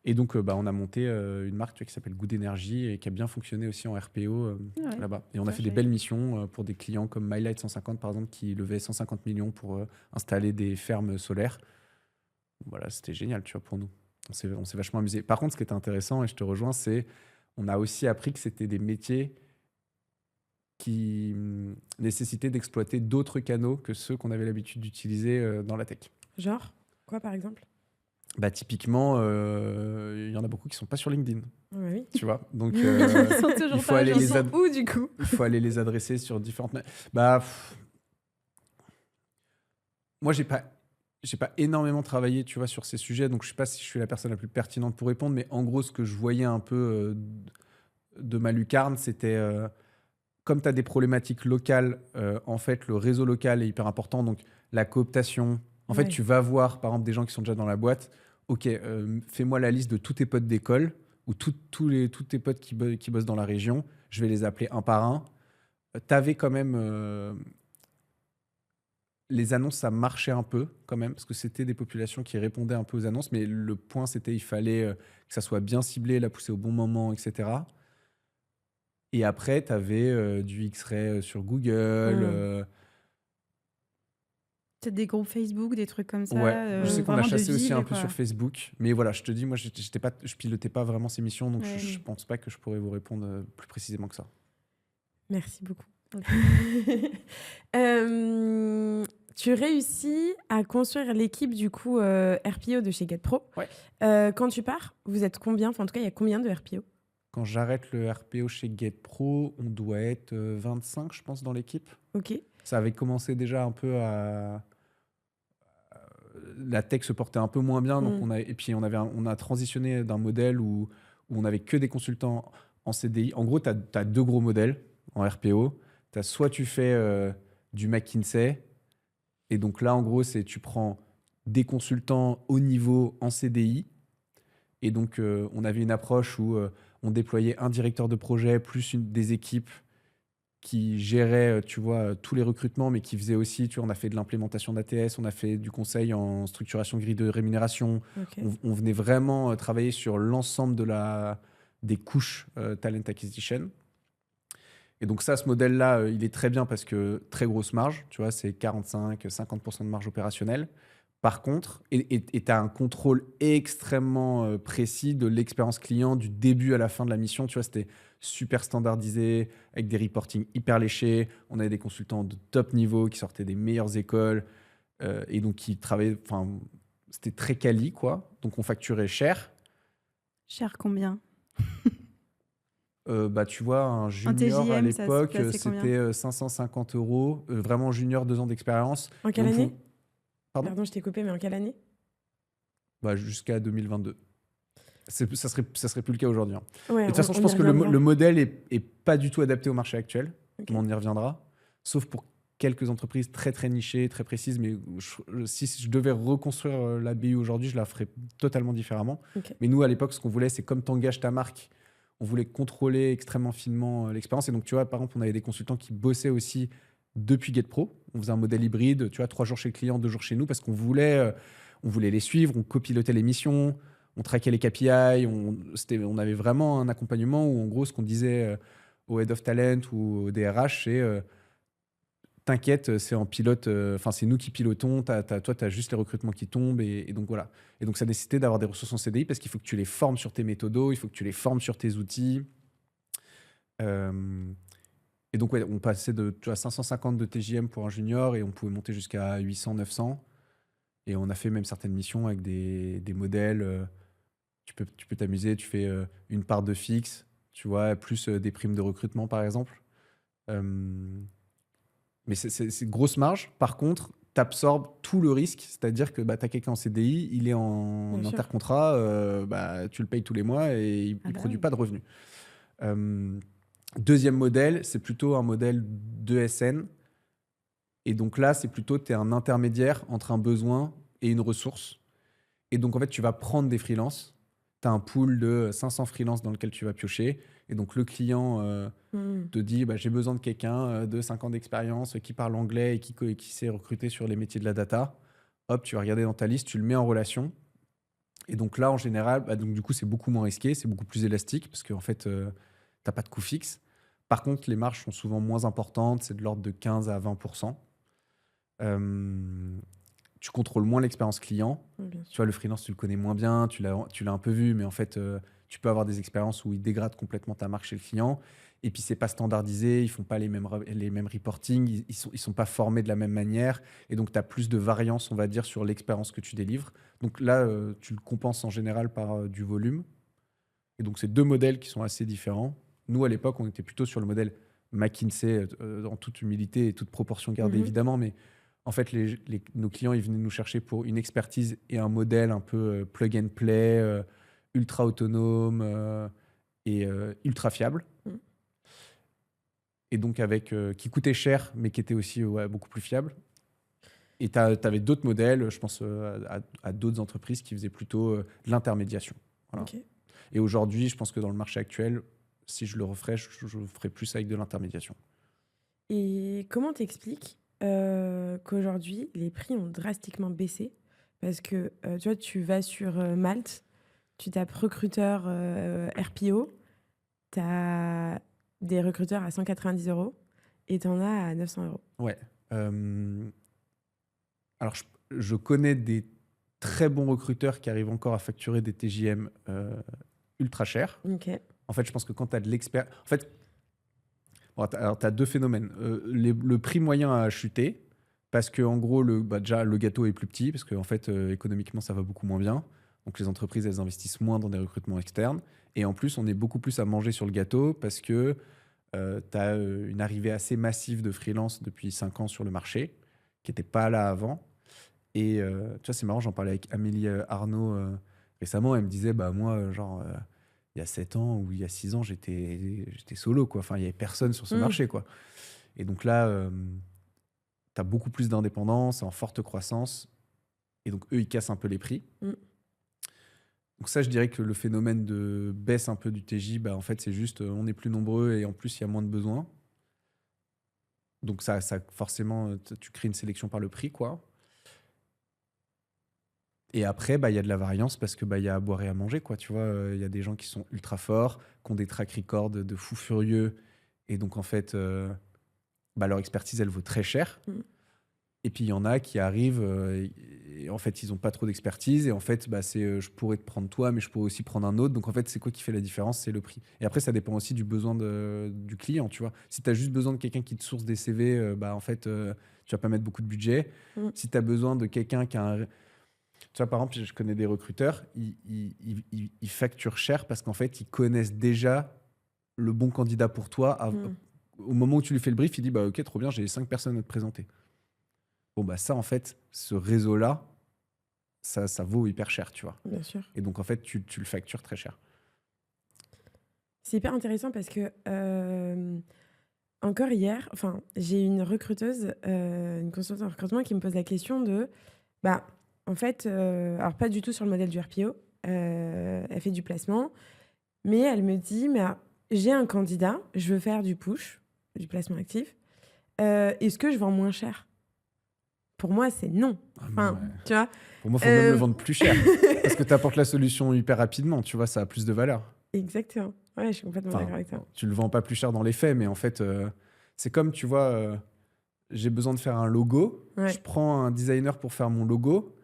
[SPEAKER 1] Et donc, on a monté une marque qui s'appelle Good Energy et qui a bien fonctionné aussi en RPO là-bas. Et on a fait des belles missions pour des clients comme MyLight 150, par exemple, qui levait 150 millions pour installer des fermes solaires. Voilà, c'était génial, tu vois, pour nous. On s'est vachement amusé. Par contre, ce qui était intéressant, et je te rejoins, c'est on a aussi appris que c'était des métiers qui nécessitaient d'exploiter d'autres canaux que ceux qu'on avait l'habitude d'utiliser dans la tech.
[SPEAKER 2] Genre quoi, par exemple?
[SPEAKER 1] Bah, typiquement, il y en a beaucoup qui sont pas sur LinkedIn.
[SPEAKER 2] Oui.
[SPEAKER 1] Tu vois, donc
[SPEAKER 2] Ils sont toujours
[SPEAKER 1] il faut
[SPEAKER 2] pas,
[SPEAKER 1] aller
[SPEAKER 2] ils sont où du coup?
[SPEAKER 1] il faut aller les adresser sur différentes. Bah, moi, j'ai pas énormément travaillé, tu vois, sur ces sujets, donc je sais pas si je suis la personne la plus pertinente pour répondre, mais en gros, ce que je voyais un peu de ma lucarne, c'était comme tu as des problématiques locales, en fait, le réseau local est hyper important, donc la cooptation. En fait, tu vas voir, par exemple, des gens qui sont déjà dans la boîte. Ok, fais-moi la liste de tous tes potes d'école ou tous tes potes qui bossent dans la région. Je vais les appeler un par un. Tu avais quand même... les annonces, ça marchait un peu quand même, parce que c'était des populations qui répondaient un peu aux annonces, mais le point, c'était il fallait que ça soit bien ciblé, la pousser au bon moment, etc. Et après, tu avais du X-Ray sur Google...
[SPEAKER 3] Peut-être des groupes Facebook, des trucs comme ça.
[SPEAKER 1] Ouais, je sais qu'on a
[SPEAKER 3] vraiment de
[SPEAKER 1] chassé aussi
[SPEAKER 3] ville,
[SPEAKER 1] un peu
[SPEAKER 3] quoi.
[SPEAKER 1] sur Facebook. Mais voilà, je te dis, moi, je pilotais pas vraiment ces missions, donc
[SPEAKER 3] Ouais.
[SPEAKER 1] je pense pas que je pourrais vous répondre plus précisément que ça.
[SPEAKER 2] Merci beaucoup. Tu réussis à construire l'équipe du coup RPO de chez GetPro.
[SPEAKER 1] Ouais.
[SPEAKER 2] Quand tu pars, vous êtes combien? Enfin, en tout cas, il y a combien de RPO?
[SPEAKER 1] Quand j'arrête le RPO chez GetPro, on doit être 25, je pense, dans l'équipe.
[SPEAKER 2] Ok.
[SPEAKER 1] Ça avait commencé déjà un peu à... La tech se portait un peu moins bien, donc et puis on a transitionné d'un modèle où on avait que des consultants en CDI. En gros, tu as deux gros modèles en RPO. Soit tu fais du McKinsey, Et donc là, en gros, c'est tu prends des consultants haut niveau en CDI. Et donc, on avait une approche où on déployait un directeur de projet plus des équipes qui géraient, tu vois, tous les recrutements, mais qui faisaient aussi, tu vois, on a fait de l'implémentation d'ATS, on a fait du conseil en structuration grille de rémunération.
[SPEAKER 2] Ok.
[SPEAKER 1] On venait vraiment travailler sur l'ensemble des couches talent acquisition. Et donc ça, ce modèle-là, il est très bien parce que très grosse marge, tu vois, c'est 45-50% de marge opérationnelle. Par contre, et tu as un contrôle extrêmement précis de l'expérience client du début à la fin de la mission. Tu vois, c'était super standardisé, avec des reportings hyper léchés. On avait des consultants de top niveau qui sortaient des meilleures écoles et donc qui travaillaient, enfin, c'était très quali, quoi. Donc on facturait cher.
[SPEAKER 3] Cher combien?
[SPEAKER 1] Bah, tu vois, un
[SPEAKER 3] En
[SPEAKER 1] junior à
[SPEAKER 3] TJM, ça se
[SPEAKER 1] l'époque,
[SPEAKER 3] plaçait combien?
[SPEAKER 1] c'était 550 euros. Vraiment junior, 2 ans d'expérience.
[SPEAKER 2] En
[SPEAKER 1] Et
[SPEAKER 2] quelle
[SPEAKER 1] on
[SPEAKER 2] année?
[SPEAKER 1] pou- Pardon?
[SPEAKER 2] Pardon, je t'ai coupé, mais en quelle année?
[SPEAKER 1] Bah, jusqu'à 2022. Ça serait plus le cas aujourd'hui, hein.
[SPEAKER 2] Ouais,
[SPEAKER 1] Et de toute façon, je
[SPEAKER 2] on y
[SPEAKER 1] pense que
[SPEAKER 2] reviendra.
[SPEAKER 1] le modèle est pas du tout adapté au marché actuel.
[SPEAKER 2] Ok.
[SPEAKER 1] Mais on y reviendra. Sauf pour quelques entreprises très très nichées, très précises. Mais si je devais reconstruire la BU aujourd'hui, je la ferais totalement différemment.
[SPEAKER 2] Ok.
[SPEAKER 1] Mais nous, à l'époque, ce qu'on voulait, c'est comme tu engages ta marque, on voulait contrôler extrêmement finement l'expérience. Et donc, tu vois, par exemple, on avait des consultants qui bossaient aussi depuis GetPro. On faisait un modèle hybride, tu vois, 3 jours chez le client, 2 jours chez nous, parce qu'on voulait les suivre, on copilotait les missions, on traquait les KPI, on avait vraiment un accompagnement où, en gros, ce qu'on disait au Head of Talent ou au DRH, c'est t'inquiète, c'est en pilote, enfin, c'est nous qui pilotons, toi, tu as juste les recrutements qui tombent, et donc voilà. Et donc, ça nécessitait d'avoir des ressources en CDI parce qu'il faut que tu les formes sur tes méthodos, il faut que tu les formes sur tes outils. Euh, et donc, ouais, on passait de, tu vois, 550 de TJM pour un junior et on pouvait monter jusqu'à 800, 900. Et on a fait même certaines missions avec des modèles. Tu peux t'amuser, tu fais une part de fixe, tu vois, plus des primes de recrutement, par exemple. Euh, mais c'est grosse marge. Par contre, tu absorbes tout le risque. C'est-à-dire que bah, tu as quelqu'un en CDI, il est en
[SPEAKER 2] Bien sûr.
[SPEAKER 1] intercontrat, bah, tu le payes tous les mois et il ne
[SPEAKER 3] bah
[SPEAKER 1] produit
[SPEAKER 3] oui.
[SPEAKER 1] pas de revenus. Deuxième modèle, c'est plutôt un modèle de SN. Et donc là, c'est plutôt, tu es un intermédiaire entre un besoin et une ressource. Et donc, en fait, tu vas prendre des freelances. Tu as un pool de 500 freelances dans lequel tu vas piocher. Et donc, le client te dit bah, j'ai besoin de quelqu'un de 5 ans d'expérience qui parle anglais et qui sait recruter sur les métiers de la data. Hop, tu vas regarder dans ta liste, tu le mets en relation. Et donc là, en général, bah, donc, du coup, c'est beaucoup moins risqué, c'est beaucoup plus élastique parce qu'en fait, tu n'as pas de coût fixe. Par contre, les marges sont souvent moins importantes, c'est de l'ordre de 15 à 20%. Tu contrôles moins l'expérience client.
[SPEAKER 2] Ouais, bien
[SPEAKER 1] Tu
[SPEAKER 2] sûr.
[SPEAKER 1] vois, le freelance, tu le connais moins bien, tu l'as un peu vu, mais en fait, tu peux avoir des expériences où il dégrade complètement ta marque chez le client. Et puis, c'est pas standardisé, ils font pas les mêmes reportings, ils sont pas formés de la même manière. Et donc, tu as plus de variance, on va dire, sur l'expérience que tu délivres. Donc là, tu le compenses en général par du volume. Et donc, c'est deux modèles qui sont assez différents. Nous, à l'époque, on était plutôt sur le modèle McKinsey, en toute humilité et toute proportion gardée,
[SPEAKER 2] Mhm.
[SPEAKER 1] évidemment. Mais en fait, nos clients, ils venaient nous chercher pour une expertise et un modèle un peu plug and play, ultra autonome et ultra fiable.
[SPEAKER 2] Mhm.
[SPEAKER 1] Et donc, qui coûtait cher, mais qui était aussi beaucoup plus fiable. Et tu avais d'autres modèles, je pense à d'autres entreprises qui faisaient plutôt de l'intermédiation. Voilà.
[SPEAKER 2] Ok.
[SPEAKER 1] Et aujourd'hui, je pense que dans le marché actuel, si je le referais, je ferais plus avec de l'intermédiation.
[SPEAKER 2] Et comment t'expliques qu'aujourd'hui, les prix ont drastiquement baissé? Parce que, tu vois, tu vas sur Malte, tu tapes recruteur RPO, tu as des recruteurs à 190 € et tu en as à 900 €.
[SPEAKER 1] Ouais. Alors, je connais des très bons recruteurs qui arrivent encore à facturer des TJM ultra chers.
[SPEAKER 2] Ok.
[SPEAKER 1] En fait, je pense que quand tu as de l'expert... En fait, bon, tu as deux phénomènes. Le prix moyen a chuté parce que, en gros, déjà, le gâteau est plus petit parce qu'en fait, économiquement, ça va beaucoup moins bien. Donc, les entreprises, elles investissent moins dans des recrutements externes. Et en plus, on est beaucoup plus à manger sur le gâteau parce que tu as une arrivée assez massive de freelance depuis 5 ans sur le marché qui n'était pas là avant. Et tu vois, c'est marrant, j'en parlais avec Amélie Arnaud récemment. Elle me disait, bah, moi, genre, il y a 7 ans ou il y a 6 ans, j'étais solo, quoi. Enfin, il n'y avait personne sur ce marché, quoi. Et donc là, tu as beaucoup plus d'indépendance, c'est en forte croissance. Et donc, eux, ils cassent un peu les prix. Donc ça, je dirais que le phénomène de baisse un peu du TJ, en fait, c'est juste on est plus nombreux et en plus, il y a moins de besoins. Donc ça forcément, tu crées une sélection par le prix, quoi. Et après, il y a de la variance parce que y a à boire et à manger, quoi. Tu vois, il y a des gens qui sont ultra forts, qui ont des track records de fous furieux. Et donc, en fait, leur expertise, elle vaut très cher. Et puis, il y en a qui arrivent et en fait, ils n'ont pas trop d'expertise. Et en fait, c'est je pourrais te prendre toi, mais je pourrais aussi prendre un autre. Donc, en fait, c'est quoi qui fait la différence? C'est le prix. Et après, ça dépend aussi du besoin du client, tu vois. Si tu as juste besoin de quelqu'un qui te source des CV, en fait, tu vas pas mettre beaucoup de budget. Si tu as besoin de quelqu'un qui a un... Tu vois, par exemple, je connais des recruteurs, ils facturent cher parce qu'en fait, ils connaissent déjà le bon candidat pour toi. Au moment où tu lui fais le brief, il dit ok, trop bien, j'ai 5 personnes à te présenter. Bon, ça, en fait, ce réseau-là, ça vaut hyper cher, tu vois.
[SPEAKER 2] Bien sûr.
[SPEAKER 1] Et donc, en fait, tu le factures très cher.
[SPEAKER 2] C'est hyper intéressant parce que encore hier, j'ai une recruteuse, une consultante en recrutement qui me pose la question de... en fait, alors pas du tout sur le modèle du RPO, elle fait du placement, mais elle me dit, j'ai un candidat, je veux faire du push, du placement actif, est-ce que je vends moins cher? Pour moi, c'est non. Tu vois,
[SPEAKER 1] pour moi, il faut même le vendre plus cher parce que tu apportes la solution hyper rapidement, tu vois, ça a plus de valeur.
[SPEAKER 2] Exactement. Ouais, je suis complètement d'accord avec toi.
[SPEAKER 1] Tu le vends pas plus cher dans les faits, mais en fait, c'est comme, tu vois, j'ai besoin de faire un logo, je prends un designer pour faire mon logo.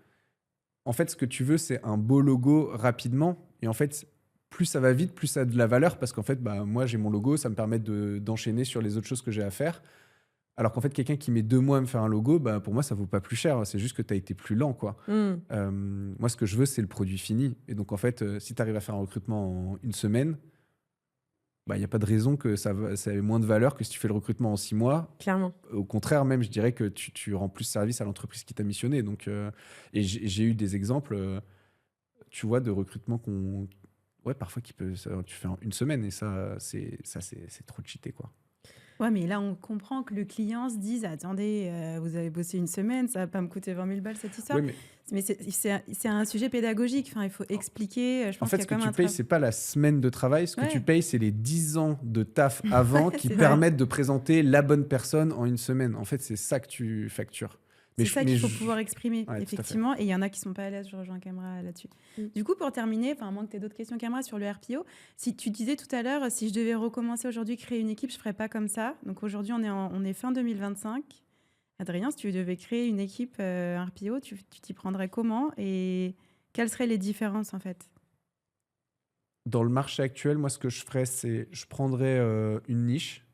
[SPEAKER 1] En fait, ce que tu veux, c'est un beau logo rapidement. Et en fait, plus ça va vite, plus ça a de la valeur parce qu'en fait, moi, j'ai mon logo, ça me permet d'enchaîner sur les autres choses que j'ai à faire. Alors qu'en fait, quelqu'un qui met 2 mois à me faire un logo, pour moi, ça vaut pas plus cher. C'est juste que tu as été plus lent, quoi. Moi, ce que je veux, c'est le produit fini. Et donc, en fait, si tu arrives à faire un recrutement en 1 semaine, il n'y a pas de raison que ça ait moins de valeur que si tu fais le recrutement en 6 mois.
[SPEAKER 2] Clairement.
[SPEAKER 1] Au contraire, même, je dirais que tu rends plus service à l'entreprise qui t'a missionné. Donc, et j'ai eu des exemples, tu vois, de recrutement parfois tu fais en 1 semaine et ça, c'est trop cheaté, quoi.
[SPEAKER 3] Ouais, mais là, on comprend que le client se dise « Attendez, vous avez bossé 1 semaine, ça va pas me coûter 20 000 balles cette histoire. » Mais c'est un sujet pédagogique. Il faut expliquer. Je pense
[SPEAKER 1] en fait, ce que tu payes, c'est pas la semaine de travail. Ce que tu payes, c'est les 10 ans de taf avant qui permettent de présenter la bonne personne en 1 semaine. En fait, c'est ça que tu factures.
[SPEAKER 3] C'est ça qu'il faut pouvoir exprimer,
[SPEAKER 1] ouais,
[SPEAKER 3] effectivement. Et il y en a qui ne sont pas à l'aise, je rejoins Camra là-dessus. Du coup, pour terminer, à moins que tu aies d'autres questions, Camra, sur le RPO, si tu disais tout à l'heure, si je devais recommencer aujourd'hui, créer une équipe, je ne ferais pas comme ça. Donc aujourd'hui, on est fin 2025. Adrien, si tu devais créer une équipe RPO, tu t'y prendrais comment? Et quelles seraient les différences, en fait?
[SPEAKER 1] Dans le marché actuel, moi, ce que je ferais, c'est je prendrais une niche.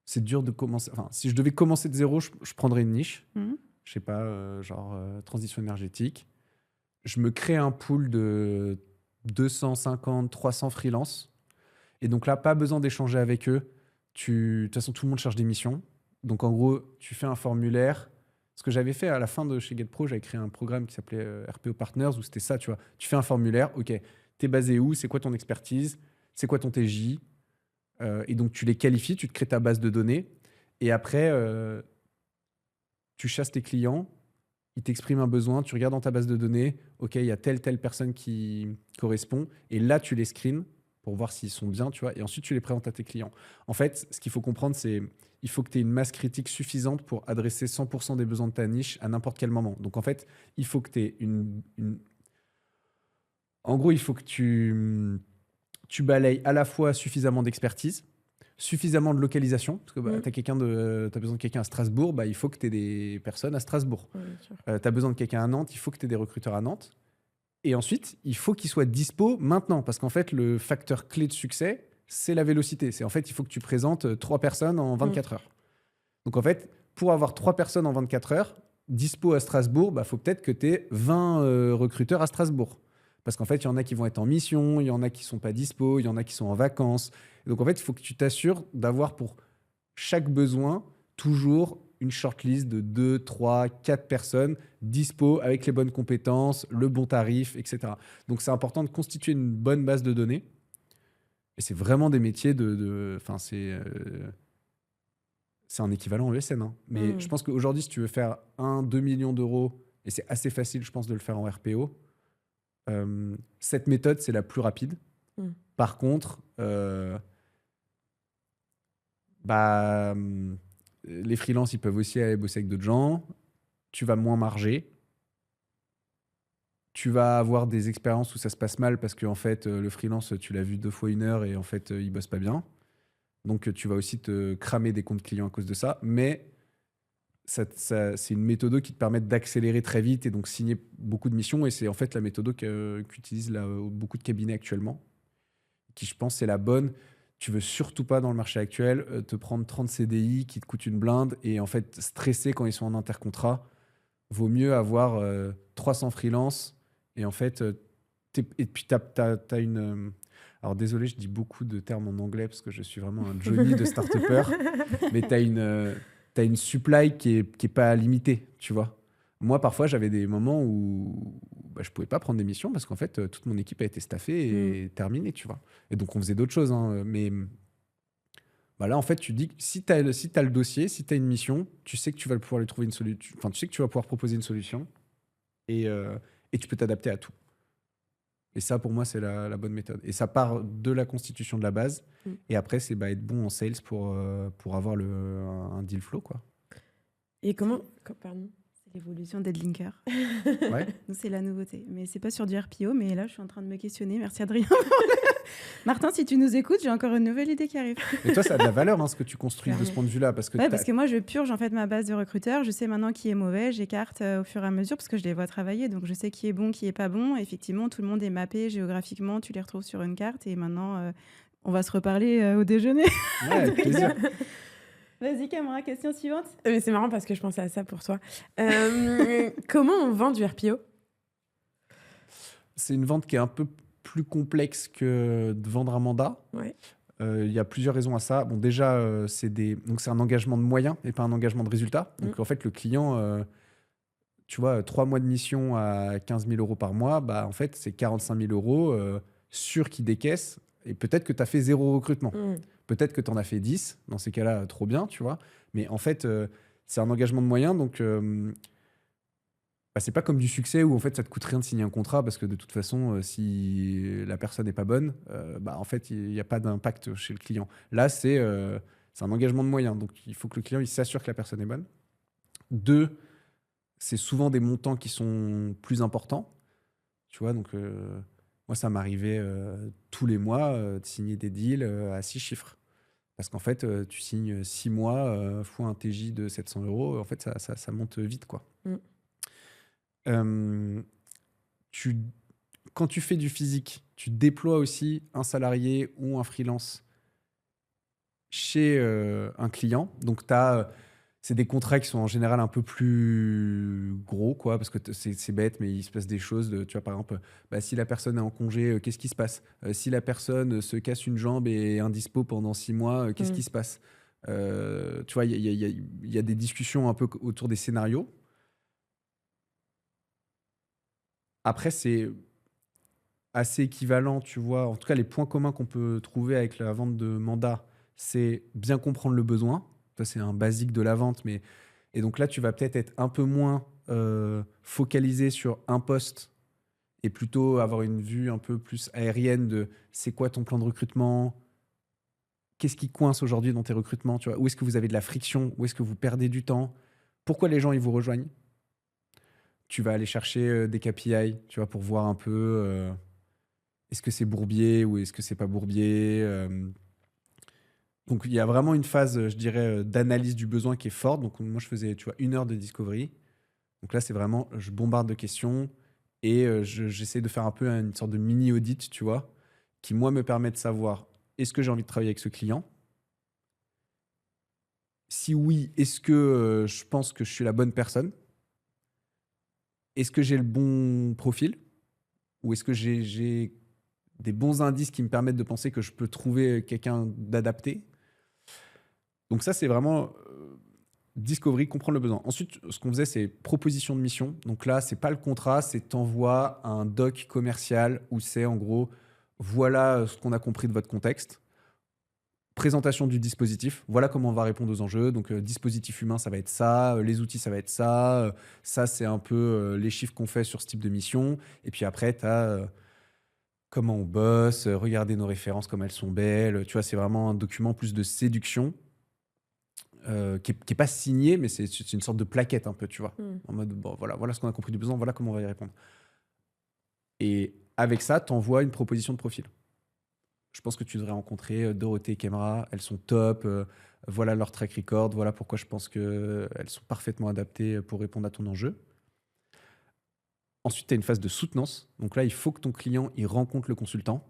[SPEAKER 1] C'est dur de commencer. Enfin, si je devais commencer de zéro, je prendrais une niche. Je sais pas, transition énergétique. Je me crée un pool de 250, 300 freelances. Et donc là, pas besoin d'échanger avec eux. De toute façon, tout le monde cherche des missions. Donc en gros, tu fais un formulaire. Ce que j'avais fait à la fin de chez GetPro, j'avais créé un programme qui s'appelait RPO Partners où c'était ça, tu vois. Tu fais un formulaire, ok, t'es basé où? C'est quoi ton expertise? C'est quoi ton TJ? Et donc, tu les qualifies, tu te crées ta base de données. Et après, tu chasses tes clients, ils t'expriment un besoin, tu regardes dans ta base de données, OK, il y a telle personne qui correspond. Et là, tu les screens pour voir s'ils sont bien, tu vois. Et ensuite, tu les présentes à tes clients. En fait, ce qu'il faut comprendre, c'est il faut que tu aies une masse critique suffisante pour adresser 100% des besoins de ta niche à n'importe quel moment. Donc, en fait, il faut que tu aies En gros, il faut que tu balayes à la fois suffisamment d'expertise, suffisamment de localisation, parce que tu as besoin de quelqu'un à Strasbourg, il faut que tu aies des personnes à Strasbourg. Tu as besoin de quelqu'un à Nantes, il faut que tu aies des recruteurs à Nantes. Et ensuite, il faut qu'ils soient dispo maintenant, parce qu'en fait, le facteur clé de succès, c'est la vélocité. C'est en fait, il faut que tu présentes 3 personnes en 24 heures. Donc en fait, pour avoir 3 personnes en 24 heures, dispo à Strasbourg, faut peut-être que tu aies 20 recruteurs à Strasbourg. Parce qu'en fait, il y en a qui vont être en mission, il y en a qui ne sont pas dispo, il y en a qui sont en vacances. Et donc, en fait, il faut que tu t'assures d'avoir pour chaque besoin toujours une shortlist de 2, 3, 4 personnes dispo avec les bonnes compétences, le bon tarif, etc. Donc, c'est important de constituer une bonne base de données. Et c'est vraiment des métiers c'est un équivalent ESN. Hein. Mais je pense qu'aujourd'hui, si tu veux faire 1-2 millions d'euros, et c'est assez facile, je pense, de le faire en RPO, cette méthode, c'est la plus rapide. Par contre, les freelances, ils peuvent aussi aller bosser avec d'autres gens. Tu vas moins marger. Tu vas avoir des expériences où ça se passe mal parce que en fait, le freelance, tu l'as vu 2 fois 1 heure et en fait, il bosse pas bien. Donc, tu vas aussi te cramer des comptes clients à cause de ça. Mais c'est une méthode qui te permet d'accélérer très vite et donc signer beaucoup de missions. Et c'est en fait la méthode qu'utilisent beaucoup de cabinets actuellement, qui je pense c'est la bonne. Tu veux surtout pas dans le marché actuel te prendre 30 CDI qui te coûtent une blinde et en fait stresser quand ils sont en intercontrat. Vaut mieux avoir 300 freelances et en fait, et puis t'as une... alors désolé, je dis beaucoup de termes en anglais parce que je suis vraiment un Johnny de start-upper, mais t'as une supply qui est pas limitée, tu vois. Moi, parfois, j'avais des moments où je pouvais pas prendre des missions parce qu'en fait, toute mon équipe a été staffée et terminée, tu vois. Et donc, on faisait d'autres choses. Hein, mais là, en fait, tu dis que si tu as le dossier, si tu as une mission, tu sais que tu vas pouvoir lui trouver une solution. Enfin, tu sais que tu vas pouvoir proposer une solution et tu peux t'adapter à tout. Et ça, pour moi, c'est la bonne méthode. Et ça part de la constitution de la base. Et après, c'est être bon en sales pour avoir un deal flow, quoi.
[SPEAKER 2] Et pardon.
[SPEAKER 3] C'est l'évolution d'Edlinker.
[SPEAKER 1] Ouais.
[SPEAKER 3] C'est la nouveauté. Mais c'est pas sur du RPO, mais là, je suis en train de me questionner. Merci, Adrien. Martin, si tu nous écoutes, j'ai encore une nouvelle idée qui arrive.
[SPEAKER 1] Et toi, ça a de la valeur, hein, ce que tu construis de ce point de vue-là. Parce que
[SPEAKER 3] moi, je purge en fait ma base de recruteurs. Je sais maintenant qui est mauvais. J'écarte au fur et à mesure parce que je les vois travailler. Donc, je sais qui est bon, qui est pas bon. Effectivement, tout le monde est mappé géographiquement. Tu les retrouves sur une carte. Et maintenant, on va se reparler au déjeuner.
[SPEAKER 1] Ouais, avec plaisir.
[SPEAKER 3] Vas-y, Camara, question suivante.
[SPEAKER 2] Mais c'est marrant parce que je pensais à ça pour toi. Comment on vend du RPO ?
[SPEAKER 1] C'est une vente qui est un peu plus complexe que de vendre un mandat.
[SPEAKER 2] Ouais.
[SPEAKER 1] Y a plusieurs raisons à ça. Bon, déjà, c'est un engagement de moyens et pas un engagement de résultat. Donc, en fait, le client, tu vois, 3 mois de mission à 15 000 euros par mois, en fait, c'est 45 000 euros sûr qu'il décaisse. Et peut-être que tu as fait 0 recrutement. Peut-être que tu en as fait 10. Dans ces cas-là, trop bien, tu vois. Mais en fait, c'est un engagement de moyens. Donc, c'est pas comme du succès où en fait ça te coûte rien de signer un contrat parce que de toute façon si la personne n'est pas bonne en fait il n'y a pas d'impact chez le client. Là c'est un engagement de moyens, donc il faut que le client il s'assure que la personne est bonne. 2, c'est souvent des montants qui sont plus importants, tu vois. Donc moi ça m'arrivait tous les mois de signer des deals à 6 chiffres parce qu'en fait tu signes 6 mois fois un TJ de 700 euros, en fait ça monte vite, quoi. Quand tu fais du physique, tu déploies aussi un salarié ou un freelance chez un client. Donc, c'est des contrats qui sont en général un peu plus gros, quoi, parce que c'est bête, mais il se passe des choses. Tu vois, par exemple, si la personne est en congé, qu'est-ce qui se passe ? Si la personne se casse une jambe et est indispo pendant 6 mois, qu'est-ce qui se passe ? Tu vois, il y a des discussions un peu autour des scénarios. Après, c'est assez équivalent, tu vois. En tout cas, les points communs qu'on peut trouver avec la vente de mandat, c'est bien comprendre le besoin. Ça, c'est un basique de la vente. Et donc là, tu vas peut-être être un peu moins focalisé sur un poste et plutôt avoir une vue un peu plus aérienne de c'est quoi ton plan de recrutement ? Qu'est-ce qui coince aujourd'hui dans tes recrutements, tu vois ? Où est-ce que vous avez de la friction ? Où est-ce que vous perdez du temps ? Pourquoi les gens ils vous rejoignent ? Tu vas aller chercher des KPI, tu vois, pour voir un peu est-ce que c'est bourbier ou est-ce que c'est pas bourbier. Donc, il y a vraiment une phase, je dirais, d'analyse du besoin qui est forte. Donc, moi, je faisais, tu vois, 1 heure de discovery. Donc là, c'est vraiment, je bombarde de questions et j'essaie de faire un peu une sorte de mini-audit, tu vois, qui, moi, me permet de savoir est-ce que j'ai envie de travailler avec ce client ? Si oui, est-ce que je pense que je suis la bonne personne ? Est-ce que j'ai le bon profil ? Ou est-ce que j'ai des bons indices qui me permettent de penser que je peux trouver quelqu'un d'adapté ? Donc ça, c'est vraiment discovery, comprendre le besoin. Ensuite, ce qu'on faisait, c'est proposition de mission. Donc là, c'est pas le contrat, c'est t'envoies un doc commercial où c'est en gros, voilà ce qu'on a compris de votre contexte. présentation du dispositif. Voilà comment on va répondre aux enjeux. Donc, dispositif humain, ça va être ça. Les outils, ça va être ça. Ça, c'est un peu les chiffres qu'on fait sur ce type de mission. Et puis après, tu as comment on bosse, regarder nos références comme elles sont belles. Tu vois, c'est vraiment un document plus de séduction qui est pas signé, mais c'est une sorte de plaquette un peu, tu vois. En mode, bon, voilà ce qu'on a compris du besoin, voilà comment on va y répondre. Et avec ça, tu envoies une proposition de profil. Je pense que tu devrais rencontrer Dorothée et Kemra. Elles sont top. Voilà leur track record. Voilà pourquoi je pense qu'elles sont parfaitement adaptées pour répondre à ton enjeu. Ensuite, tu as une phase de soutenance. Donc là, il faut que ton client il rencontre le consultant.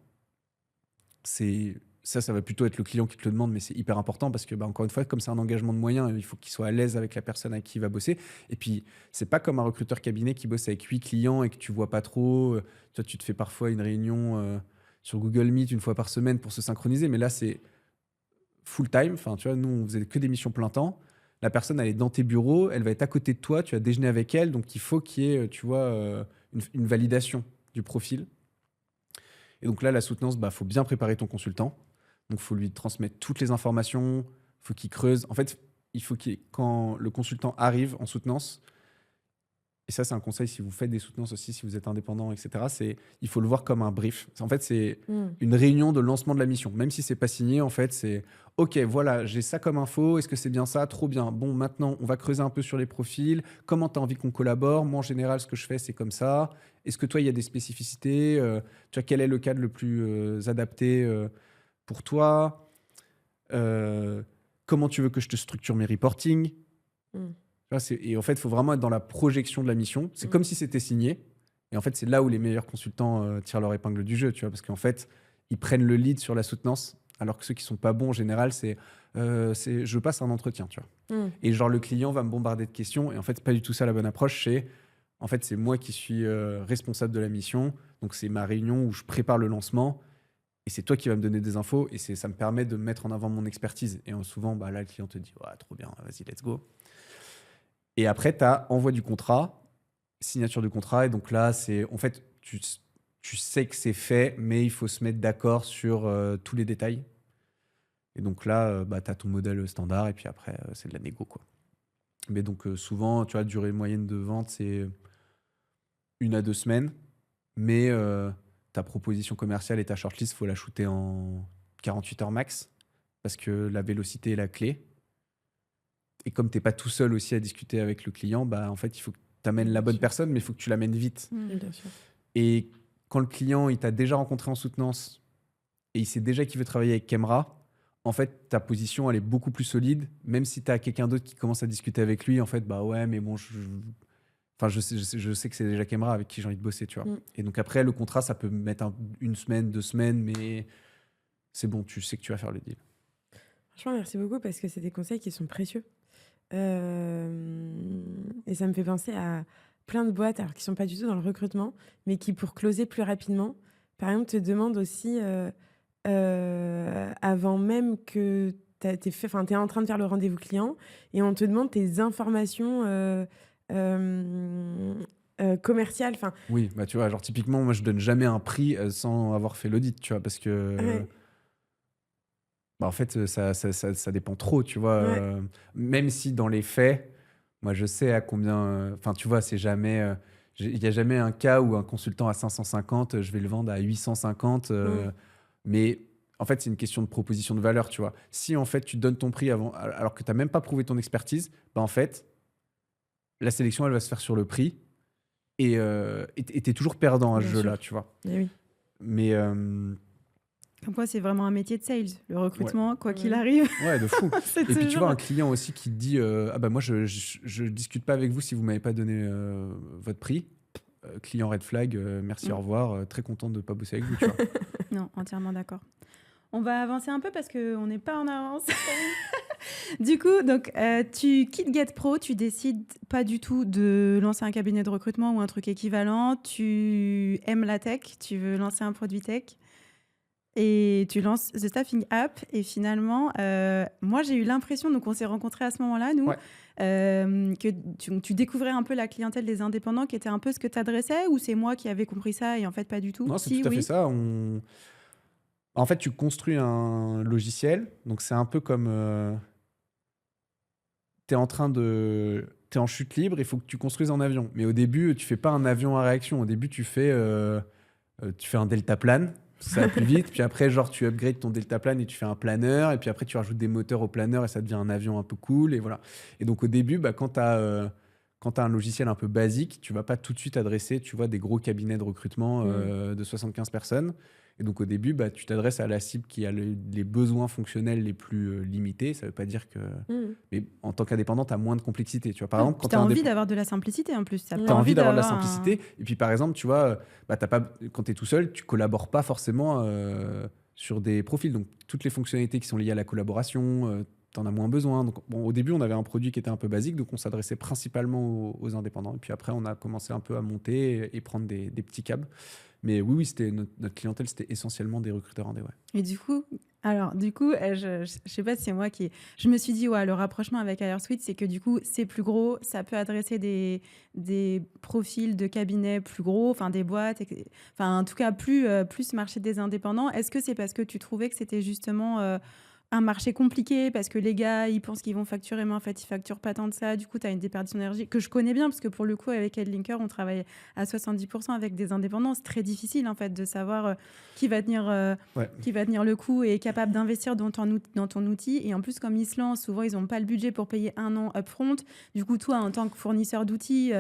[SPEAKER 1] Ça va plutôt être le client qui te le demande, mais c'est hyper important parce que, encore une fois, comme c'est un engagement de moyens, il faut qu'il soit à l'aise avec la personne avec qui il va bosser. Et puis, c'est pas comme un recruteur cabinet qui bosse avec 8 clients et que tu vois pas trop. Toi, tu te fais parfois une réunion sur Google Meet une fois par semaine pour se synchroniser, mais là, c'est full time. Enfin, tu vois, nous, on faisait que des missions plein temps. La personne, elle est dans tes bureaux, elle va être à côté de toi, tu vas déjeuner avec elle, donc il faut qu'il y ait, tu vois, une validation du profil. Et donc là, la soutenance, faut bien préparer ton consultant. Donc, il faut lui transmettre toutes les informations, il faut qu'il creuse. En fait, il faut quand le consultant arrive en soutenance, et ça, c'est un conseil si vous faites des soutenances aussi, si vous êtes indépendant, etc., il faut le voir comme un brief. En fait, c'est une réunion de lancement de la mission. Même si c'est pas signé, en fait, c'est « Ok, voilà, j'ai ça comme info. Est-ce que c'est bien ça? Trop bien. Bon, maintenant, on va creuser un peu sur les profils. Comment tu as envie qu'on collabore? Moi, en général, ce que je fais, c'est comme ça. Est-ce que toi, il y a des spécificités? Tu vois, quel est le cadre le plus adapté pour toi? Comment tu veux que je te structure mes reporting ?» Et en fait, il faut vraiment être dans la projection de la mission. C'est comme si c'était signé. Et en fait, c'est là où les meilleurs consultants tirent leur épingle du jeu, tu vois, parce qu'en fait, ils prennent le lead sur la soutenance, alors que ceux qui sont pas bons, en général, c'est je passe un entretien, tu vois. Et genre, le client va me bombarder de questions. Et en fait, c'est pas du tout ça la bonne approche. C'est moi qui suis responsable de la mission. Donc, c'est ma réunion où je prépare le lancement. Et c'est toi qui vas me donner des infos. Et ça me permet de mettre en avant mon expertise. Et souvent, là, le client te dit « Ouais, trop bien, vas-y, let's go ». Et après, tu as envoi du contrat, signature du contrat. Et donc là, en fait, tu sais que c'est fait, mais il faut se mettre d'accord sur tous les détails. Et donc là, tu as ton modèle standard. Et puis après, c'est de la négo, quoi. Mais donc, souvent, tu vois, durée moyenne de vente, c'est 1 à 2 semaines. Mais ta proposition commerciale et ta shortlist, il faut la shooter en 48 heures max. Parce que la vélocité est la clé. Et comme tu n'es pas tout seul aussi à discuter avec le client, en fait, il faut que tu amènes la bonne personne, mais il faut que tu l'amènes vite.
[SPEAKER 2] Bien sûr.
[SPEAKER 1] Et quand le client il t'a déjà rencontré en soutenance et il sait déjà qu'il veut travailler avec Kemra, en fait, ta position, elle est beaucoup plus solide. Même si tu as quelqu'un d'autre qui commence à discuter avec lui, en fait, ouais, mais bon, je sais que c'est déjà Kemra avec qui j'ai envie de bosser, tu vois. Et donc après, le contrat, ça peut mettre 1 semaine, 2 semaines, mais c'est bon, tu sais que tu vas faire le deal.
[SPEAKER 2] Franchement, merci beaucoup parce que c'est des conseils qui sont précieux. Et ça me fait penser à plein de boîtes alors qui sont pas du tout dans le recrutement, mais qui pour closer plus rapidement, par exemple, te demandent aussi avant même que t'es en train de faire le rendez-vous client et on te demande tes informations commerciales.
[SPEAKER 1] Oui, tu vois, genre typiquement, moi je donne jamais un prix sans avoir fait l'audit, tu vois, parce que
[SPEAKER 2] Ouais.
[SPEAKER 1] en fait, ça dépend trop, tu vois.
[SPEAKER 2] Ouais.
[SPEAKER 1] Même si dans les faits, moi, je sais à combien... Enfin, tu vois, c'est jamais... Il n'y a jamais un cas où un consultant à 550, je vais le vendre à 850. Mais en fait, c'est une question de proposition de valeur, tu vois. Si, en fait, tu donnes ton prix avant, alors que tu n'as même pas prouvé ton expertise, en fait, la sélection, elle va se faire sur le prix. Et tu es toujours perdant à ce jeu-là, tu vois.
[SPEAKER 2] Et oui.
[SPEAKER 1] Mais...
[SPEAKER 3] Comme quoi, c'est vraiment un métier de sales, le recrutement, quoi qu'il arrive.
[SPEAKER 1] Ouais, de fou.
[SPEAKER 3] C'est
[SPEAKER 1] Et puis, tu
[SPEAKER 3] toujours-
[SPEAKER 1] vois, un client aussi qui te dit moi, je discute pas avec vous si vous m'avez pas donné votre prix. Client red flag, merci, au revoir. Très content de pas bosser avec vous, tu vois.
[SPEAKER 3] Non, entièrement d'accord. On va avancer un peu parce qu'on n'est pas en avance. Du coup, donc, tu quittes GetPro, tu décides pas du tout de lancer un cabinet de recrutement ou un truc équivalent. Tu aimes la tech, tu veux lancer un produit tech. Et tu lances The Staffing App. Et finalement, moi, j'ai eu l'impression, donc on s'est rencontrés à ce moment-là, nous, que tu découvrais un peu la clientèle des indépendants qui était un peu ce que tu adressais, ou c'est moi qui avais compris ça et en fait pas du tout?
[SPEAKER 1] Non, c'est tout à fait ça. En fait, tu construis un logiciel. Donc, c'est un peu comme tu es en train de. Tu es en chute libre, il faut que tu construises un avion. Mais au début, tu fais pas un avion à réaction. Au début, tu fais un deltaplane. Ça va plus vite. Puis après, genre, tu upgrades ton deltaplane et tu fais un planeur. Et puis après, tu rajoutes des moteurs au planeur et ça devient un avion un peu cool. Et voilà. Et donc, au début, quand tu as. Quand tu as un logiciel un peu basique, tu vas pas tout de suite adresser, tu vois, des gros cabinets de recrutement de 75 personnes. Et donc, au début, tu t'adresses à la cible qui a les besoins fonctionnels les plus limités. Ça veut pas dire que... Mais en tant qu'indépendant, tu as moins de complexité. Tu vois, par exemple, quand
[SPEAKER 3] tu as envie d'avoir de la simplicité en plus.
[SPEAKER 1] tu as envie d'avoir de la simplicité. Et puis, par exemple, tu vois, quand tu es tout seul, tu collabores pas forcément sur des profils. Donc, toutes les fonctionnalités qui sont liées à la collaboration, tu en as moins besoin. Donc, bon, au début, on avait un produit qui était un peu basique, donc on s'adressait principalement aux indépendants. Et puis après, on a commencé un peu à monter et prendre des petits câbles. Mais oui, c'était notre clientèle, c'était essentiellement des recruteurs indés. Ouais.
[SPEAKER 3] Et du coup, je sais pas si c'est moi qui... Je me suis dit, le rapprochement avec HireSuite, c'est que du coup, c'est plus gros, ça peut adresser des profils de cabinets plus gros, enfin des boîtes, enfin en tout cas plus marché des indépendants. Est-ce que c'est parce que tu trouvais que c'était justement un marché compliqué, parce que les gars, ils pensent qu'ils vont facturer, mais en fait, ils facturent pas tant de ça. Du coup, tu as une déperdition d'énergie que je connais bien, parce que pour le coup, avec Headlinker, on travaille à 70% avec des indépendants. C'est très difficile, en fait, de savoir qui va tenir le coup et est capable d'investir dans ton outil. Et en plus, comme ils se lancent, souvent, ils n'ont pas le budget pour payer un an upfront. Du coup, toi, en tant que fournisseur d'outils...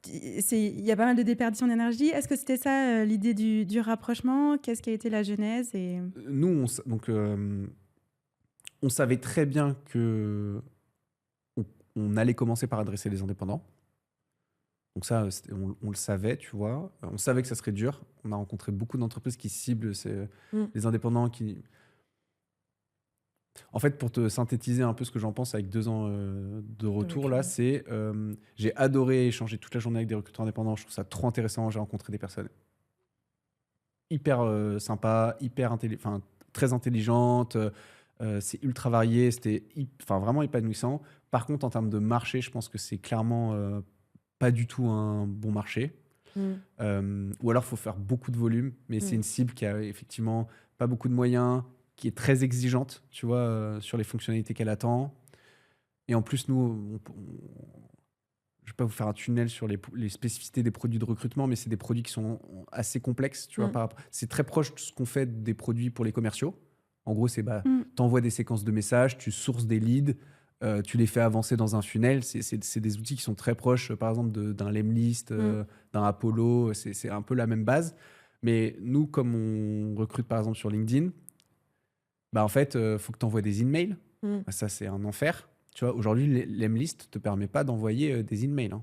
[SPEAKER 3] il y a pas mal de déperdition d'énergie. Est-ce que c'était ça l'idée du rapprochement? Qu'est-ce qui a été la genèse
[SPEAKER 1] Nous, on savait très bien que on allait commencer par adresser les indépendants. Donc ça, on le savait, tu vois. On savait que ça serait dur. On a rencontré beaucoup d'entreprises qui ciblent les indépendants qui... En fait, pour te synthétiser un peu ce que j'en pense avec 2 ans de retour, là, c'est j'ai adoré échanger toute la journée avec des recruteurs indépendants. Je trouve ça trop intéressant. J'ai rencontré des personnes hyper sympas, très intelligentes. C'est ultra varié. C'était vraiment épanouissant. Par contre, en termes de marché, je pense que c'est clairement pas du tout un bon marché. Ou alors, il faut faire beaucoup de volume. Mais c'est une cible qui a effectivement pas beaucoup de moyens, qui est très exigeante, tu vois, sur les fonctionnalités qu'elle attend. Et en plus, nous, je ne vais pas vous faire un tunnel sur les spécificités des produits de recrutement, mais c'est des produits qui sont assez complexes, tu vois. C'est très proche de ce qu'on fait des produits pour les commerciaux. En gros, c'est tu envoies des séquences de messages, tu sources des leads, tu les fais avancer dans un funnel. C'est des outils qui sont très proches, par exemple, d'un Lemlist, d'un Apollo. C'est un peu la même base. Mais nous, comme on recrute, par exemple, sur LinkedIn, en fait, faut que tu envoies des emails. Ça, c'est un enfer. Tu vois, aujourd'hui, l'Emlist ne te permet pas d'envoyer des emails.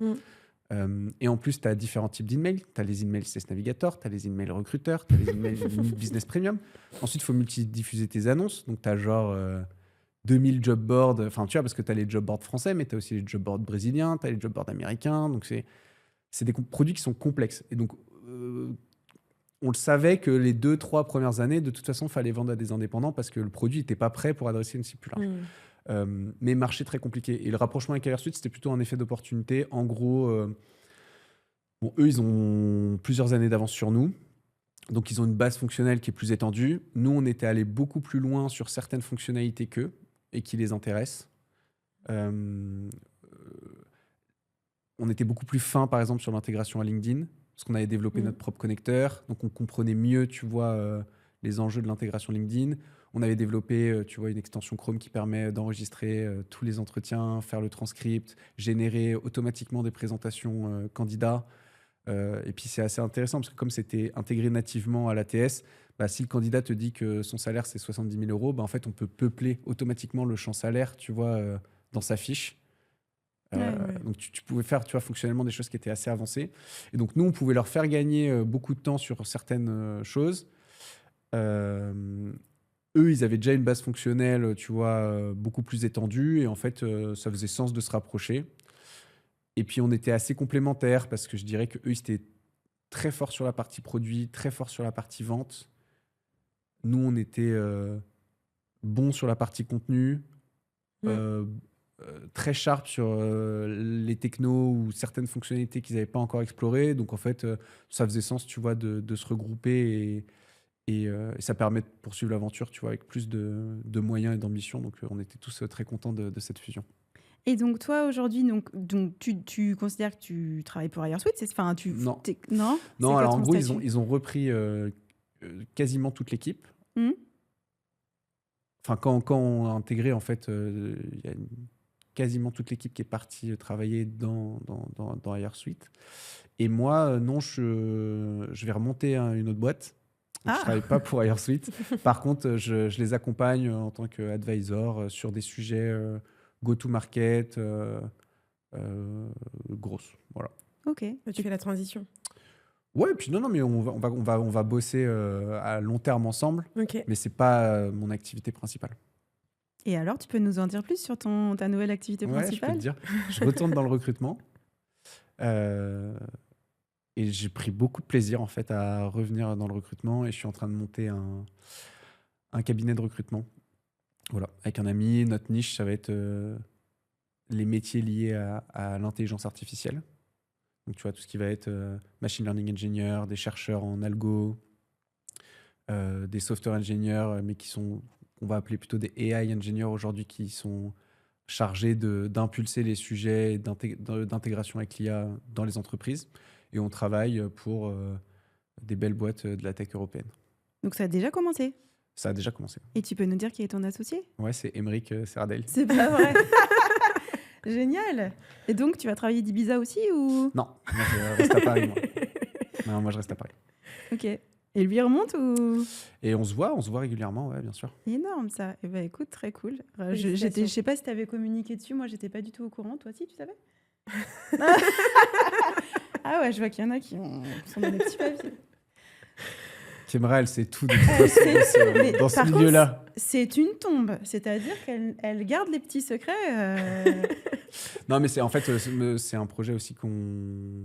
[SPEAKER 1] Et en plus, tu as différents types d'emails. Tu as les emails CS Navigator, tu as les emails recruteurs, tu as les emails Business Premium. Ensuite, il faut multidiffuser tes annonces. Donc, tu as genre 2000 job boards. Enfin, tu vois, parce que tu as les job boards français, mais tu as aussi les job boards brésiliens, tu as les job boards américains. Donc, c'est des produits qui sont complexes. Et donc, on le savait que les 2-3 premières années, de toute façon, il fallait vendre à des indépendants parce que le produit n'était pas prêt pour adresser une cible plus large. Mais marché très compliqué. Et le rapprochement avec HireSuite, c'était plutôt un effet d'opportunité. En gros, eux, ils ont plusieurs années d'avance sur nous. Donc, ils ont une base fonctionnelle qui est plus étendue. Nous, on était allé beaucoup plus loin sur certaines fonctionnalités qu'eux et qui les intéressent. On était beaucoup plus fin, par exemple, sur l'intégration à LinkedIn. Parce qu'on avait développé notre propre connecteur. Donc, on comprenait mieux, tu vois, les enjeux de l'intégration LinkedIn. On avait développé, tu vois, une extension Chrome qui permet d'enregistrer tous les entretiens, faire le transcript, générer automatiquement des présentations candidats. Et puis, c'est assez intéressant parce que comme c'était intégré nativement à l'ATS, si le candidat te dit que son salaire, c'est 70 000 €, en fait, on peut peupler automatiquement le champ salaire, tu vois, dans sa fiche. Donc tu pouvais faire, tu vois, fonctionnellement des choses qui étaient assez avancées. Et donc nous, on pouvait leur faire gagner beaucoup de temps sur certaines choses. Eux, ils avaient déjà une base fonctionnelle, tu vois, beaucoup plus étendue. Et en fait, ça faisait sens de se rapprocher. Et puis, on était assez complémentaires parce que je dirais qu'eux, ils étaient très forts sur la partie produit, très forts sur la partie vente. Nous, on était bons sur la partie contenu. Très sharp sur les technos ou certaines fonctionnalités qu'ils n'avaient pas encore explorées. Donc, en fait, ça faisait sens, tu vois, de se regrouper Et ça permet de poursuivre l'aventure, tu vois, avec plus de moyens et d'ambition. Donc, on était tous très contents de cette fusion.
[SPEAKER 3] Et donc, toi, aujourd'hui, donc tu considères que tu travailles pour Hire Suite?
[SPEAKER 1] Non.
[SPEAKER 3] Non.
[SPEAKER 1] Non,
[SPEAKER 3] C'est
[SPEAKER 1] alors
[SPEAKER 3] quoi
[SPEAKER 1] en
[SPEAKER 3] ton
[SPEAKER 1] gros,
[SPEAKER 3] statut?
[SPEAKER 1] ils ont repris quasiment toute l'équipe.
[SPEAKER 3] Hmm.
[SPEAKER 1] Enfin, quand on a intégré, en fait, il y a quasiment toute l'équipe qui est partie travailler dans Hire Suite. Et moi, non, je vais remonter une autre boîte. Donc, je ne travaille pas pour Hire Suite. Par contre, je les accompagne en tant qu'advisor sur des sujets go-to-market grosses. Voilà.
[SPEAKER 3] Ok.
[SPEAKER 2] Tu fais la transition.
[SPEAKER 1] Ouais, et puis non, mais on va bosser à long terme ensemble,
[SPEAKER 2] Ok.
[SPEAKER 1] mais c'est pas mon activité principale.
[SPEAKER 3] Et alors, tu peux nous en dire plus sur ta nouvelle activité
[SPEAKER 1] Ouais, je peux
[SPEAKER 3] principale?
[SPEAKER 1] te dire. Je retourne dans le recrutement. Et j'ai pris beaucoup de plaisir en fait à revenir dans le recrutement et je suis en train de monter un cabinet de recrutement. Voilà, avec un ami. Notre niche, ça va être les métiers liés à l'intelligence artificielle. Donc, tu vois, tout ce qui va être machine learning engineer, des chercheurs en algo, des software engineers, mais qu'on va appeler plutôt des AI engineers aujourd'hui, qui sont chargés d'impulser les sujets d'intégration avec l'IA dans les entreprises. Et on travaille pour des belles boîtes de la tech européenne.
[SPEAKER 3] Donc, ça a déjà commencé.
[SPEAKER 1] Ça a déjà commencé.
[SPEAKER 3] Et tu peux nous dire qui est ton associé?
[SPEAKER 1] Ouais, c'est Émeric Serradel.
[SPEAKER 3] C'est pas vrai. Génial. Et donc, tu vas travailler d'Ibiza aussi ou?
[SPEAKER 1] Non, moi je reste à Paris. Non, moi je reste à Paris.
[SPEAKER 3] Ok. Et lui remonte ou?
[SPEAKER 1] Et on se voit régulièrement, ouais, bien sûr.
[SPEAKER 3] Énorme ça. Et ben écoute, très cool. Je
[SPEAKER 2] Félicitations.
[SPEAKER 3] sais pas si tu avais communiqué dessus. Moi, j'étais pas du tout au courant. Toi, si, tu savais? Ah ouais, je vois qu'il y en a qui sont dans des petits papiers.
[SPEAKER 1] Kimra, elle sait tout de toute façon dans ce
[SPEAKER 3] par contre,
[SPEAKER 1] milieu-là.
[SPEAKER 3] c'est une tombe. C'est-à-dire qu'elle garde les petits secrets.
[SPEAKER 1] Non, mais en fait, c'est un projet aussi qu'on...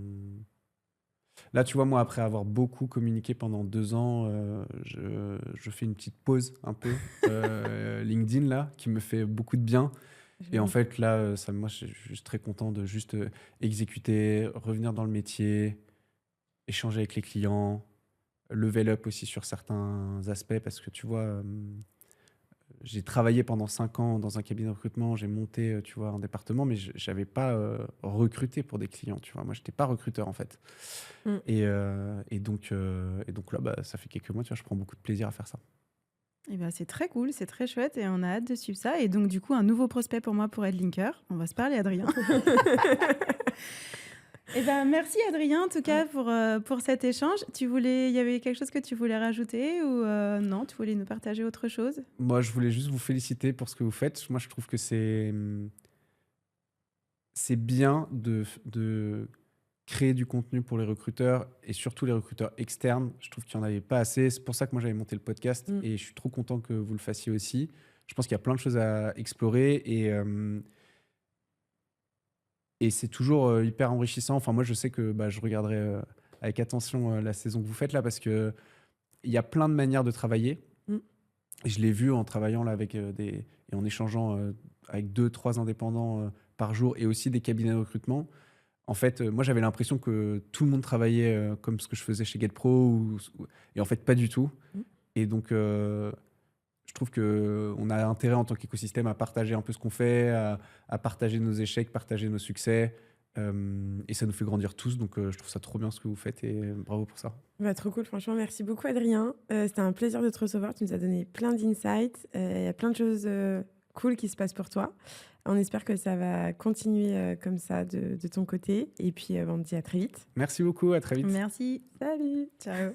[SPEAKER 1] Là, tu vois, moi, après avoir beaucoup communiqué pendant 2 ans, je fais une petite pause un peu LinkedIn, là, qui me fait beaucoup de bien. Et en fait, là, moi, je suis juste très content de juste exécuter, revenir dans le métier, échanger avec les clients, level up aussi sur certains aspects, parce que tu vois, j'ai travaillé pendant 5 ans dans un cabinet de recrutement, j'ai monté, tu vois, un département, mais j'avais pas recruté pour des clients, tu vois. Moi, j'étais pas recruteur, en fait. Et donc là, bah, ça fait quelques mois, tu vois, je prends beaucoup de plaisir à faire ça.
[SPEAKER 3] Et ben, c'est très cool, c'est très chouette et on a hâte de suivre ça. Et donc, du coup, un nouveau prospect pour moi pour Edlinker. On va se parler, Adrien. Et ben, merci, Adrien, en tout cas, pour cet échange. Il y avait quelque chose que tu voulais rajouter ou non, tu voulais nous partager autre chose?
[SPEAKER 1] Moi, je voulais juste vous féliciter pour ce que vous faites. Moi, je trouve que c'est bien de créer du contenu pour les recruteurs et surtout les recruteurs externes. Je trouve qu'il n'y en avait pas assez. C'est pour ça que moi, j'avais monté le podcast et je suis trop content que vous le fassiez aussi. Je pense qu'il y a plein de choses à explorer et c'est toujours hyper enrichissant. Enfin, moi, je sais que je regarderai avec attention la saison que vous faites là parce qu'il y a plein de manières de travailler. Et je l'ai vu en travaillant là avec et en échangeant avec 2-3 indépendants par jour et aussi des cabinets de recrutement. En fait, moi, j'avais l'impression que tout le monde travaillait comme ce que je faisais chez GetPro et en fait, pas du tout. Et donc, je trouve qu'on a intérêt en tant qu'écosystème à partager un peu ce qu'on fait, à partager nos échecs, partager nos succès. Et ça nous fait grandir tous. Donc, je trouve ça trop bien ce que vous faites et bravo pour ça.
[SPEAKER 2] Bah, trop cool, franchement, merci beaucoup, Adrien. C'était un plaisir de te recevoir. Tu nous as donné plein d'insights. Il y a plein de choses cool qui se passent pour toi. On espère que ça va continuer comme ça de ton côté. Et puis, on te dit à très vite.
[SPEAKER 1] Merci beaucoup, à très vite.
[SPEAKER 3] Merci.
[SPEAKER 2] Salut.
[SPEAKER 3] Ciao.